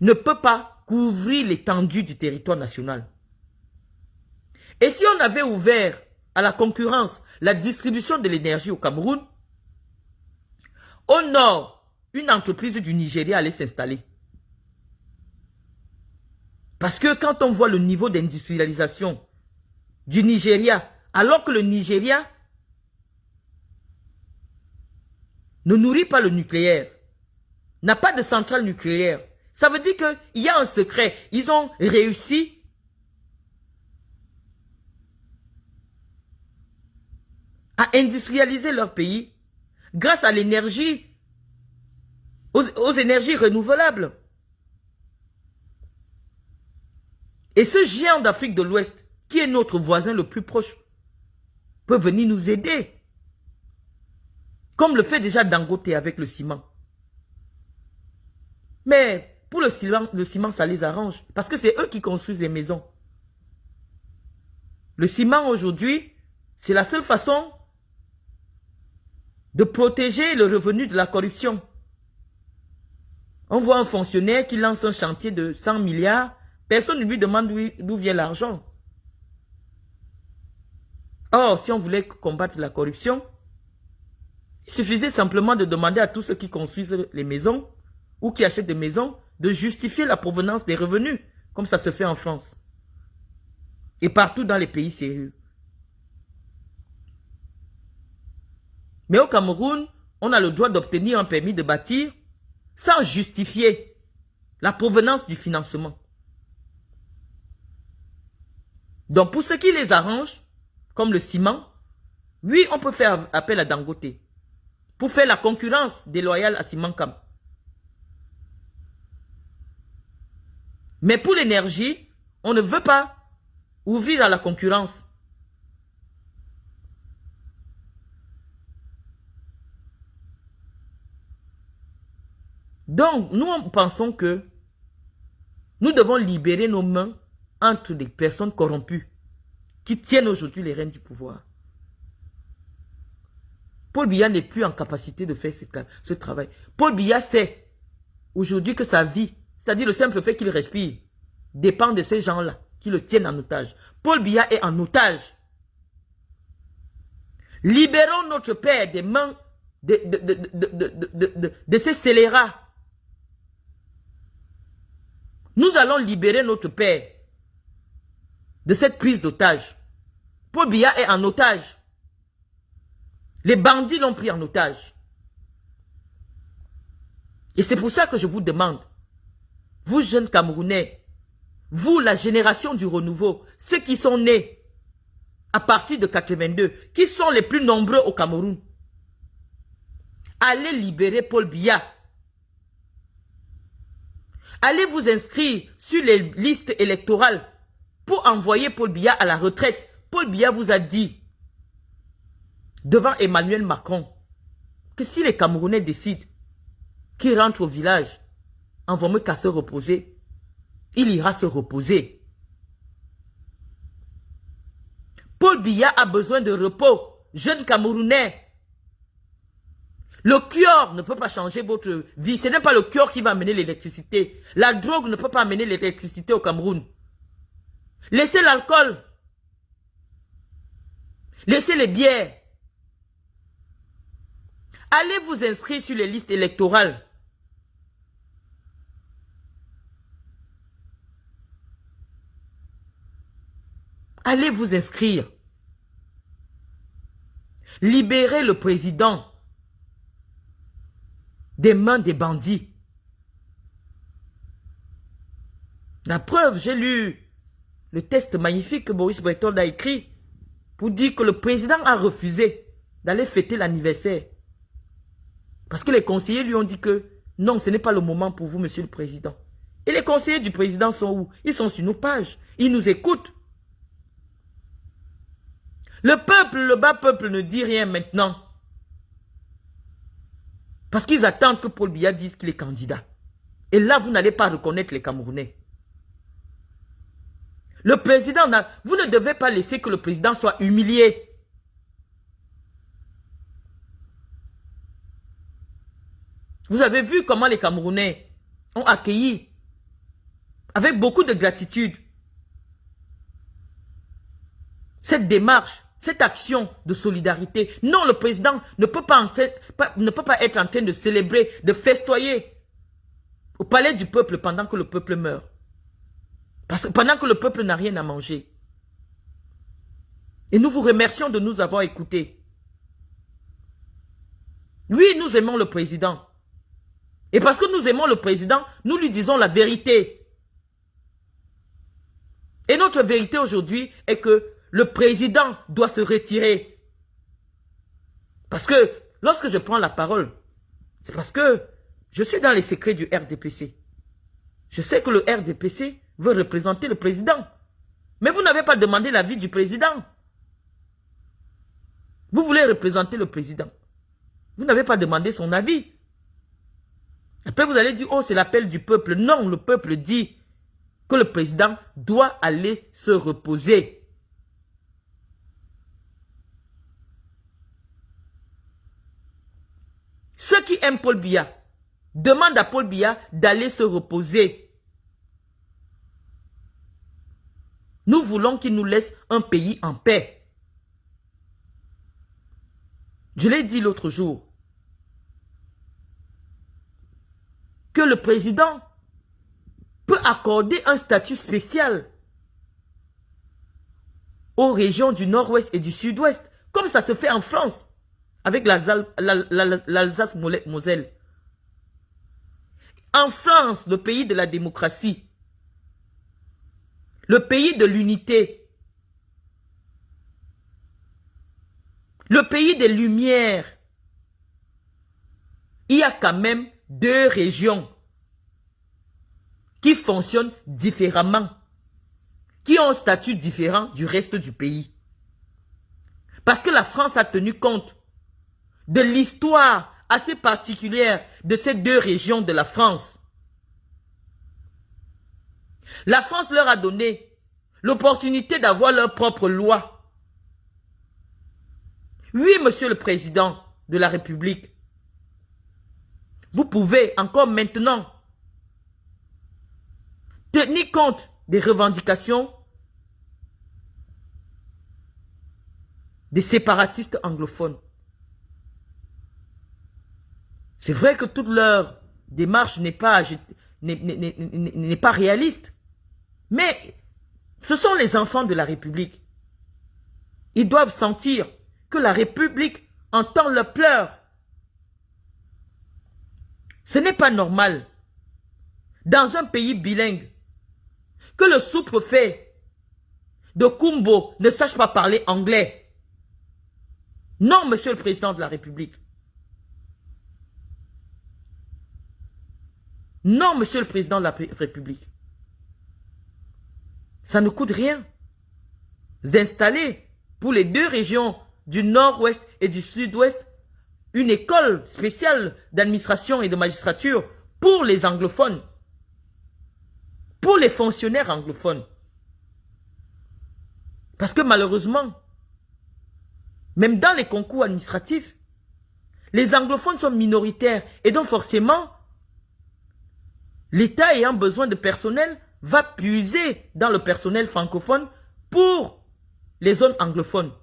ne peut pas couvrir l'étendue du territoire national. Et si on avait ouvert à la concurrence la distribution de l'énergie au Cameroun, au nord, une entreprise du Nigeria allait s'installer. Parce que quand on voit le niveau d'industrialisation du Nigeria, alors que le Nigeria ne nourrit pas le nucléaire, n'a pas de centrale nucléaire, ça veut dire qu'il y a un secret. Ils ont réussi à industrialiser leur pays grâce à l'énergie, aux énergies renouvelables. Et ce géant d'Afrique de l'Ouest, qui est notre voisin le plus proche, peut venir nous aider. Comme le fait déjà Dangote avec le ciment. Mais pour le ciment, ça les arrange. Parce que c'est eux qui construisent les maisons. Le ciment aujourd'hui, c'est la seule façon de protéger le revenu de la corruption. On voit un fonctionnaire qui lance un chantier de 100 milliards. Personne ne lui demande d'où vient l'argent. Or, si on voulait combattre la corruption, il suffisait simplement de demander à tous ceux qui construisent les maisons ou qui achètent des maisons de justifier la provenance des revenus, comme ça se fait en France. Et partout dans les pays sérieux. Mais au Cameroun, on a le droit d'obtenir un permis de bâtir sans justifier la provenance du financement. Donc pour ce qui les arrange, comme le ciment, oui, on peut faire appel à Dangote pour faire la concurrence déloyale à Simancam. Mais pour l'énergie, on ne veut pas ouvrir à la concurrence. Donc, nous pensons que nous devons libérer nos mains entre des personnes corrompues qui tiennent aujourd'hui les rênes du pouvoir. Paul Biya n'est plus en capacité de faire ce travail. Paul Biya sait aujourd'hui que sa vie, c'est-à-dire le simple fait qu'il respire, dépend de ces gens-là qui le tiennent en otage. Paul Biya est en otage. Libérons notre père des mains de ces scélérats. Nous allons libérer notre père de cette prise d'otage. Paul Biya est en otage. Les bandits l'ont pris en otage. Et c'est pour ça que je vous demande, vous jeunes Camerounais, vous la génération du renouveau, ceux qui sont nés à partir de 82, qui sont les plus nombreux au Cameroun, allez libérer Paul Biya. Allez vous inscrire sur les listes électorales pour envoyer Paul Biya à la retraite. Paul Biya vous a dit, devant Emmanuel Macron, que si les Camerounais décident qu'il rentre au village, envoie-moi qu'à se reposer, il ira se reposer. Paul Biya a besoin de repos, jeune Camerounais. Le cure ne peut pas changer votre vie. Ce n'est pas le cure qui va amener l'électricité. La drogue ne peut pas amener l'électricité au Cameroun. Laissez l'alcool. Laissez les bières. Allez vous inscrire sur les listes électorales. Allez vous inscrire. Libérez le président des mains des bandits. La preuve, j'ai lu le texte magnifique que Boris Breton a écrit pour dire que le président a refusé d'aller fêter l'anniversaire. Parce que les conseillers lui ont dit que non, ce n'est pas le moment pour vous, monsieur le président. Et les conseillers du président sont où? Ils sont sur nos pages. Ils nous écoutent. Le peuple, le bas peuple ne dit rien maintenant. Parce qu'ils attendent que Paul Biya dise qu'il est candidat. Et là, vous n'allez pas reconnaître les Camerounais. Le président, vous ne devez pas laisser que le président soit humilié. Vous avez vu comment les Camerounais ont accueilli avec beaucoup de gratitude cette démarche, cette action de solidarité. Non, le président ne peut pas être en train de célébrer, de festoyer au palais du peuple pendant que le peuple meurt. Parce que pendant que le peuple n'a rien à manger. Et nous vous remercions de nous avoir écoutés. Oui, nous aimons le président. Et parce que nous aimons le président, nous lui disons la vérité. Et notre vérité aujourd'hui est que le président doit se retirer. Parce que lorsque je prends la parole, c'est parce que je suis dans les secrets du RDPC. Je sais que le RDPC veut représenter le président. Mais vous n'avez pas demandé l'avis du président. Vous voulez représenter le président. Vous n'avez pas demandé son avis. Après, vous allez dire, oh, c'est l'appel du peuple. Non, le peuple dit que le président doit aller se reposer. Ceux qui aiment Paul Biya demandent à Paul Biya d'aller se reposer. Nous voulons qu'il nous laisse un pays en paix. Je l'ai dit l'autre jour. Que le président peut accorder un statut spécial aux régions du nord-ouest et du sud-ouest, comme ça se fait en France, avec l'Alsace-Moselle. En France, le pays de la démocratie, le pays de l'unité, le pays des Lumières, il y a quand même 2 régions qui fonctionnent différemment, qui ont un statut différent du reste du pays. Parce que la France a tenu compte de l'histoire assez particulière de ces 2 régions de la France. La France leur a donné l'opportunité d'avoir leur propre loi. Oui, monsieur le président de la République, vous pouvez encore maintenant tenir compte des revendications des séparatistes anglophones. C'est vrai que toute leur démarche n'est pas réaliste. Mais ce sont les enfants de la République. Ils doivent sentir que la République entend leurs pleurs. Ce n'est pas normal, dans un pays bilingue, que le sous-préfet de Kumbo ne sache pas parler anglais. Non, monsieur le président de la République. Non, monsieur le président de la République. Ça ne coûte rien d'installer pour les 2 régions du nord-ouest et du sud-ouest une école spéciale d'administration et de magistrature pour les anglophones, pour les fonctionnaires anglophones. Parce que malheureusement, même dans les concours administratifs, les anglophones sont minoritaires et donc forcément, l'État ayant besoin de personnel va puiser dans le personnel francophone pour les zones anglophones.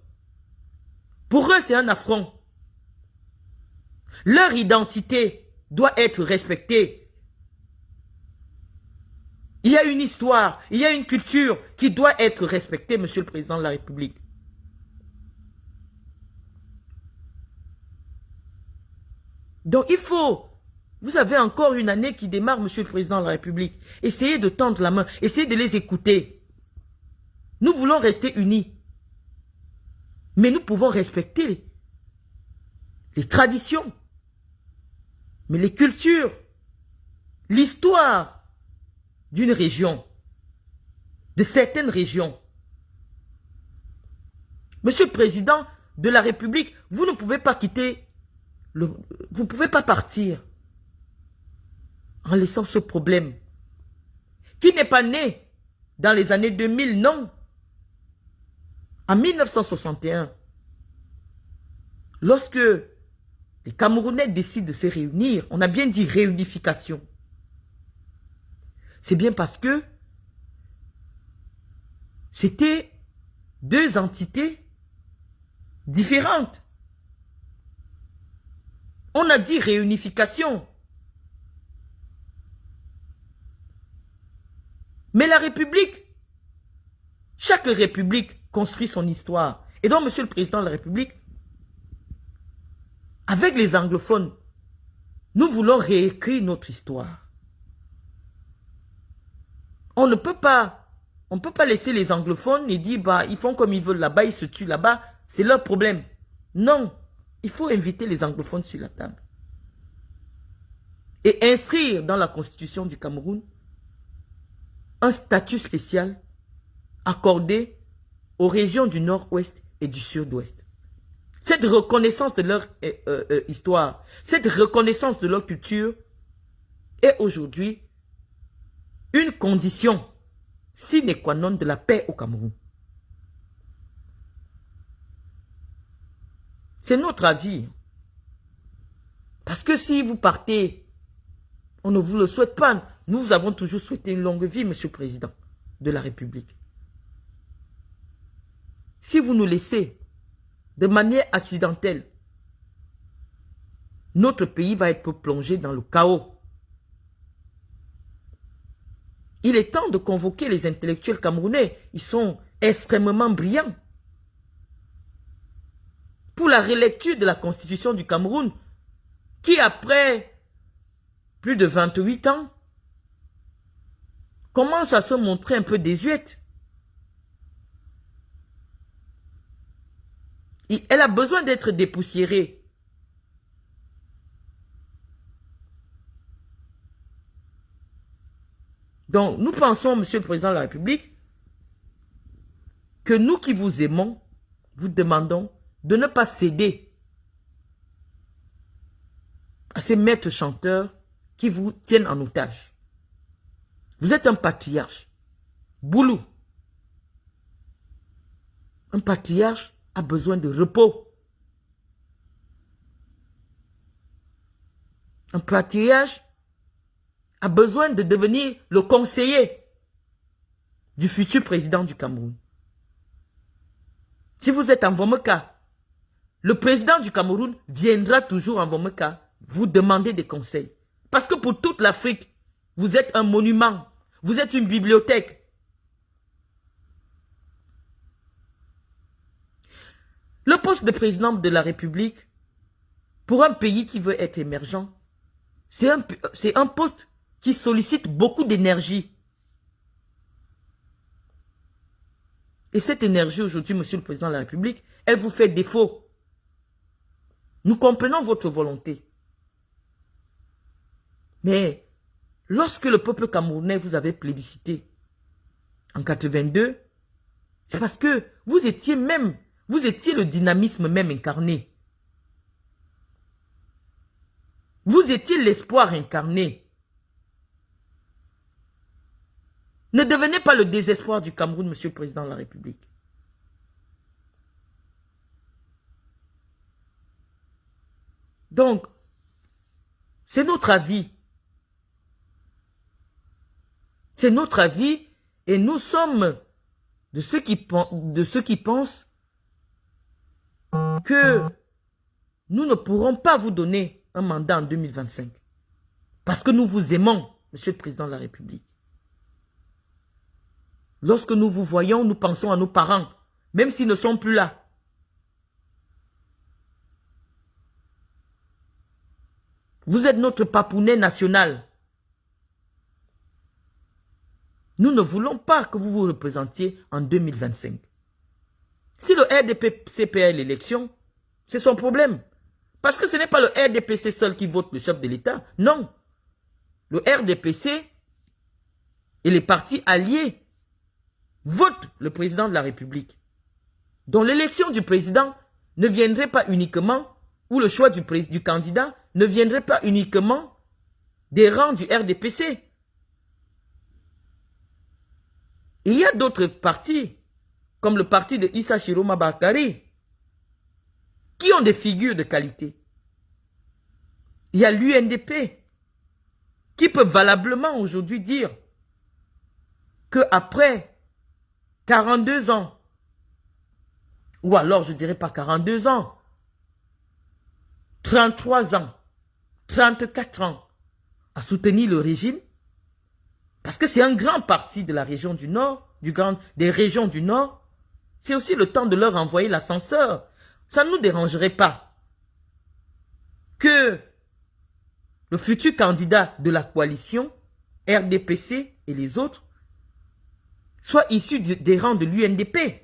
Pour eux, c'est un affront. Leur identité doit être respectée. Il y a une histoire, il y a une culture qui doit être respectée, monsieur le président de la République. Donc il faut, vous avez encore une année qui démarre, monsieur le président de la République. Essayez de tendre la main, essayez de les écouter. Nous voulons rester unis. Mais nous pouvons respecter les traditions, mais les cultures, l'histoire d'une région, de certaines régions. Monsieur le président de la République, vous ne pouvez pas quitter, vous ne pouvez pas partir en laissant ce problème qui n'est pas né dans les années 2000, non. En 1961, lorsque les Camerounais décident de se réunir, on a bien dit réunification. C'est bien parce que c'était deux entités différentes. On a dit réunification. Mais la République, chaque République construit son histoire. Et donc, Monsieur le Président de la République, avec les anglophones, nous voulons réécrire notre histoire. On ne peut pas laisser les anglophones et dire, bah, ils font comme ils veulent là-bas, ils se tuent là-bas, c'est leur problème. Non, il faut inviter les anglophones sur la table. Et inscrire dans la constitution du Cameroun un statut spécial accordé aux régions du nord-ouest et du sud-ouest. Cette reconnaissance de leur histoire, cette reconnaissance de leur culture est aujourd'hui une condition sine qua non de la paix au Cameroun. C'est notre avis. Parce que si vous partez, on ne vous le souhaite pas. Nous vous avons toujours souhaité une longue vie, Monsieur le Président de la République. Si vous nous laissez de manière accidentelle, notre pays va être plongé dans le chaos. Il est temps de convoquer les intellectuels camerounais. Ils sont extrêmement brillants. Pour la relecture de la Constitution du Cameroun, qui après plus de 28 ans, commence à se montrer un peu désuète. Elle a besoin d'être dépoussiérée. Donc, nous pensons, Monsieur le Président de la République, que nous qui vous aimons, vous demandons de ne pas céder à ces maîtres chanteurs qui vous tiennent en otage. Vous êtes un patriarche. Boulou. Un patriarche a besoin de repos. Un patriarche a besoin de devenir le conseiller du futur président du Cameroun. Si vous êtes en Vomeka, le président du Cameroun viendra toujours en Vomeka vous demander des conseils. Parce que pour toute l'Afrique, vous êtes un monument, vous êtes une bibliothèque. Le poste de président de la République, pour un pays qui veut être émergent, c'est un poste qui sollicite beaucoup d'énergie. Et cette énergie aujourd'hui, Monsieur le Président de la République, elle vous fait défaut. Nous comprenons votre volonté. Mais lorsque le peuple camerounais vous avait plébiscité en 82, c'est parce que vous étiez le dynamisme même incarné. Vous étiez l'espoir incarné. Ne devenez pas le désespoir du Cameroun, Monsieur le Président de la République. Donc, c'est notre avis. C'est notre avis et nous sommes de ceux qui pensent que nous ne pourrons pas vous donner un mandat en 2025. Parce que nous vous aimons, Monsieur le Président de la République. Lorsque nous vous voyons, nous pensons à nos parents, même s'ils ne sont plus là. Vous êtes notre papounet national. Nous ne voulons pas que vous vous représentiez en 2025. Si le RDPC perd l'élection, c'est son problème. Parce que ce n'est pas le RDPC seul qui vote le chef de l'État. Non. Le RDPC et les partis alliés votent le président de la République. Donc l'élection du président ne viendrait pas uniquement, ou le choix du candidat ne viendrait pas uniquement des rangs du RDPC. Il y a d'autres partis, comme le parti de Issa Chiroma Bakari, qui ont des figures de qualité. Il y a l'UNDP, qui peut valablement aujourd'hui dire qu'après 42 ans ou alors je dirais pas 42 ans, 33 ans, 34 ans, à soutenir le régime, parce que c'est un grand parti de la région du Nord, des régions du Nord, c'est aussi le temps de leur envoyer l'ascenseur. Ça ne nous dérangerait pas que le futur candidat de la coalition, RDPC et les autres, soit issu des rangs de l'UNDP.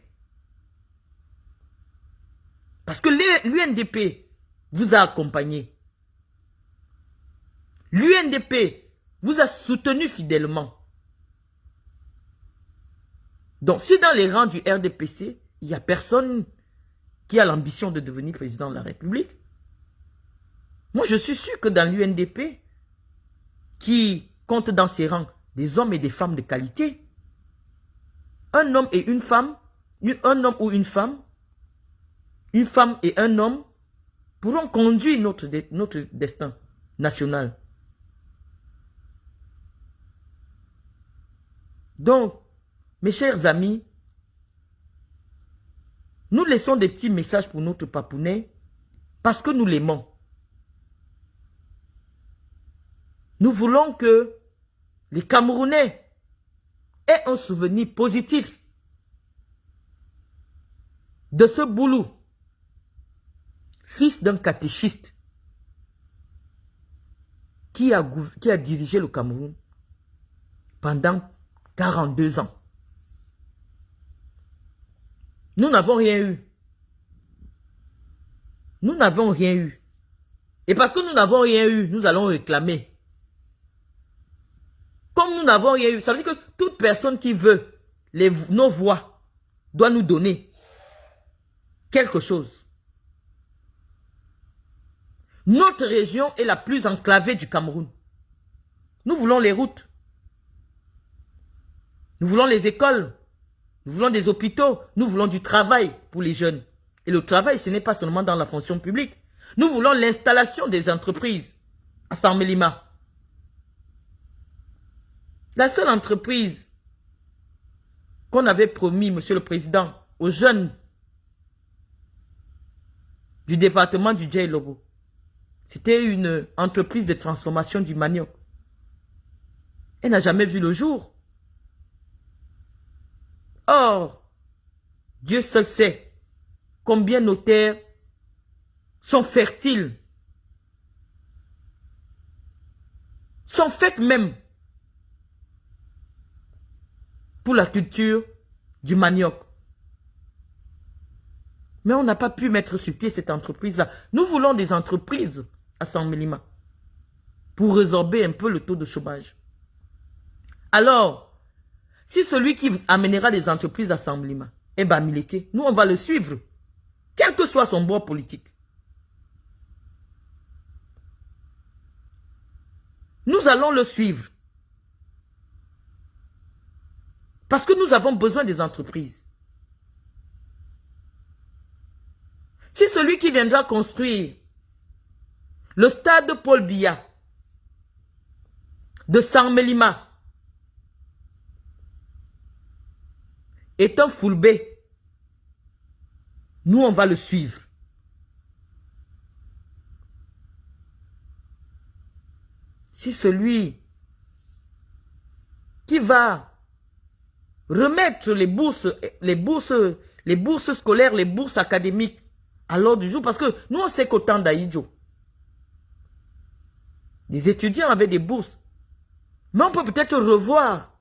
Parce que l'UNDP vous a accompagné. L'UNDP vous a soutenu fidèlement. Donc, si dans les rangs du RDPC, il n'y a personne qui a l'ambition de devenir président de la République, moi je suis sûr que dans l'UNDP, qui compte dans ses rangs des hommes et des femmes de qualité, un homme et une femme, un homme ou une femme et un homme pourront conduire notre destin national. Donc, mes chers amis, nous laissons des petits messages pour notre papounet parce que nous l'aimons. Nous voulons que les Camerounais aient un souvenir positif de ce boulot, fils d'un catéchiste qui a dirigé le Cameroun pendant 42 ans. Nous n'avons rien eu. Nous n'avons rien eu. Et parce que nous n'avons rien eu, nous allons réclamer. Comme nous n'avons rien eu, ça veut dire que toute personne qui veut nos voix doit nous donner quelque chose. Notre région est la plus enclavée du Cameroun. Nous voulons les routes. Nous voulons les écoles. Nous voulons des hôpitaux. Nous voulons du travail pour les jeunes. Et le travail, ce n'est pas seulement dans la fonction publique. Nous voulons l'installation des entreprises à Saint-Mélima. La seule entreprise qu'on avait promis, Monsieur le Président, aux jeunes du département du Djei-Lobo, c'était une entreprise de transformation du manioc. Elle n'a jamais vu le jour. Or, Dieu seul sait combien nos terres sont fertiles, sont faites même pour la culture du manioc. Mais on n'a pas pu mettre sur pied cette entreprise-là. Nous voulons des entreprises à Saint-Mélima pour résorber un peu le taux de chômage. Alors, si celui qui amènera des entreprises à Saint-Mélima est Bamileke, nous on va le suivre, quel que soit son bord politique. Nous allons le suivre. Parce que nous avons besoin des entreprises. Si celui qui viendra construire le stade Paul Biya de Saint-Mélima est un foulbé, nous on va le suivre. Si celui qui va remettre les bourses scolaires, les bourses académiques à l'ordre du jour, parce que nous on sait qu'au temps d'Aïdjo, des étudiants avaient des bourses. Mais on peut peut-être revoir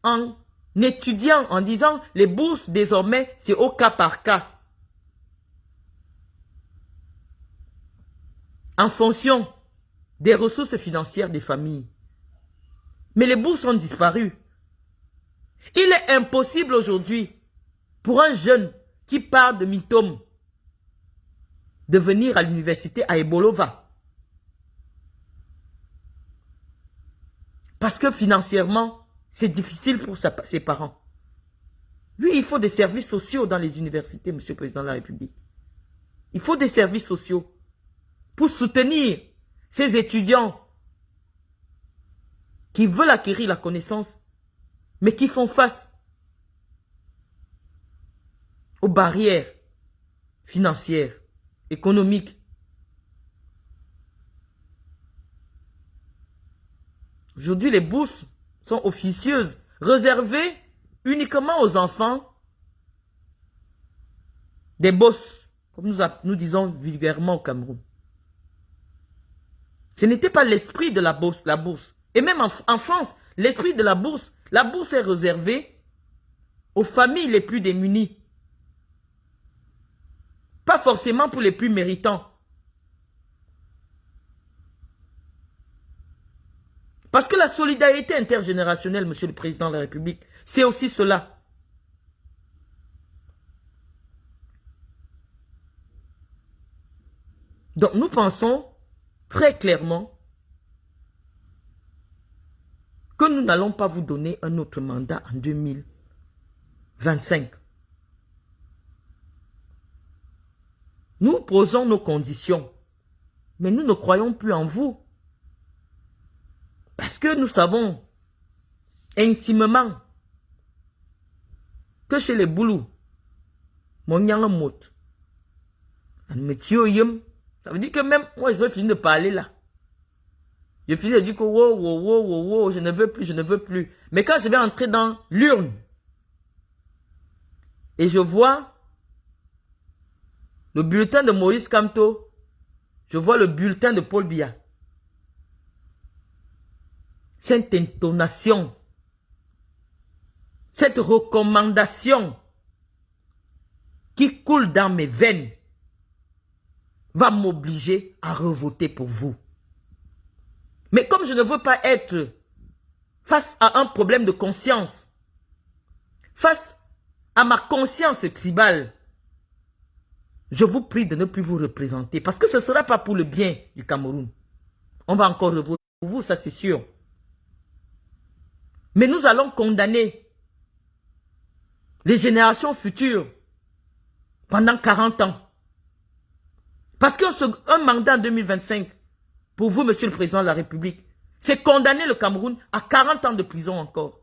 en étudiant, en disant les bourses désormais c'est au cas par cas. En fonction des ressources financières des familles. Mais les bourses ont disparu. Il est impossible aujourd'hui pour un jeune qui part de Mintom de venir à l'université à Ebolova. Parce que financièrement, c'est difficile pour ses parents. Lui, il faut des services sociaux dans les universités, Monsieur le Président de la République. Il faut des services sociaux pour soutenir ces étudiants qui veulent acquérir la connaissance, mais qui font face aux barrières financière, économique. Aujourd'hui, les bourses sont officieuses, réservées uniquement aux enfants des boss, comme nous disons vulgairement au Cameroun. Ce n'était pas l'esprit de la bourse. Et même en France, l'esprit de la bourse est réservée aux familles les plus démunies. Pas forcément pour les plus méritants. Parce que la solidarité intergénérationnelle, Monsieur le Président de la République, c'est aussi cela. Donc nous pensons très clairement que nous n'allons pas vous donner un autre mandat en 2025. Nous posons nos conditions, mais nous ne croyons plus en vous. Parce que nous savons intimement que chez les Boulous, ça veut dire que même moi je vais finir de parler là. Je finis de dire que wow, je ne veux plus, je ne veux plus. Mais quand je vais entrer dans l'urne et je vois le bulletin de Maurice Kamto, je vois le bulletin de Paul Biya. Cette intonation, cette recommandation qui coule dans mes veines va m'obliger à revoter pour vous. Mais comme je ne veux pas être face à un problème de conscience, face à ma conscience tribale, je vous prie de ne plus vous représenter parce que ce ne sera pas pour le bien du Cameroun. On va encore revoter pour vous, ça c'est sûr. Mais nous allons condamner les générations futures pendant 40 ans. Parce qu'un mandat en 2025, pour vous, Monsieur le Président de la République, c'est condamner le Cameroun à 40 ans de prison encore.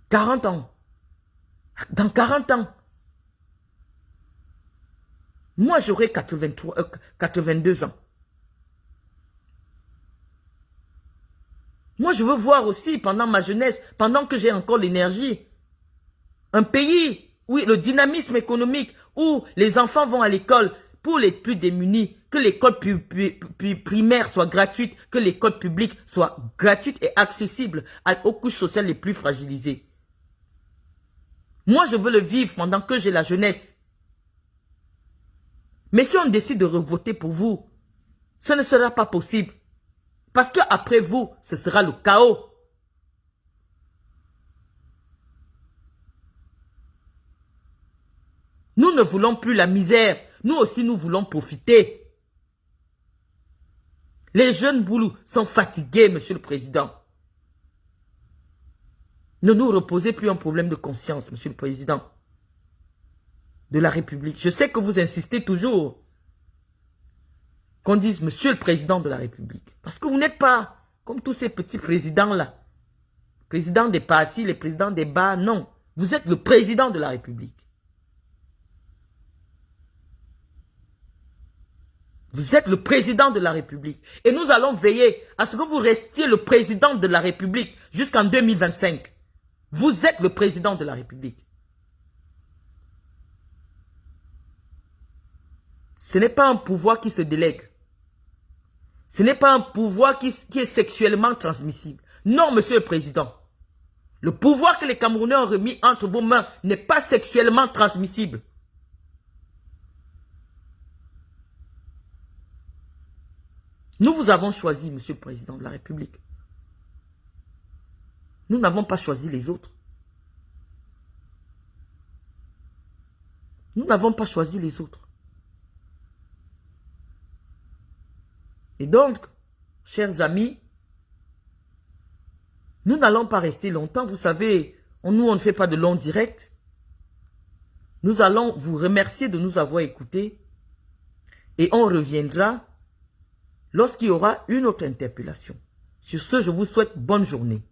40 ans. Dans 40 ans. Moi, j'aurai 82 ans. Moi, je veux voir aussi, pendant ma jeunesse, pendant que j'ai encore l'énergie, un pays où le dynamisme économique, où les enfants vont à l'école, pour les plus démunis, que l'école primaire soit gratuite, que l'école publique soit gratuite et accessible aux couches sociales les plus fragilisées. Moi, je veux le vivre pendant que j'ai la jeunesse. Mais si on décide de revoter pour vous, ce ne sera pas possible. Parce qu'après vous, ce sera le chaos. Nous ne voulons plus la misère. Nous aussi, nous voulons profiter. Les jeunes Boulous sont fatigués, Monsieur le Président. Ne nous reposez plus un problème de conscience, Monsieur le Président de la République. Je sais que vous insistez toujours qu'on dise Monsieur le Président de la République. Parce que vous n'êtes pas comme tous ces petits présidents-là. Présidents des partis, les présidents des bars, non. Vous êtes le Président de la République. Vous êtes le Président de la République. Et nous allons veiller à ce que vous restiez le Président de la République jusqu'en 2025. Vous êtes le Président de la République. Ce n'est pas un pouvoir qui se délègue. Ce n'est pas un pouvoir qui est sexuellement transmissible. Non, Monsieur le Président. Le pouvoir que les Camerounais ont remis entre vos mains n'est pas sexuellement transmissible. Nous vous avons choisi, Monsieur le Président de la République. Nous n'avons pas choisi les autres. Nous n'avons pas choisi les autres. Et donc, chers amis, nous n'allons pas rester longtemps. Vous savez, nous, on ne fait pas de longs directs. Nous allons vous remercier de nous avoir écoutés. Et on reviendra lorsqu'il y aura une autre interpellation. Sur ce, je vous souhaite bonne journée.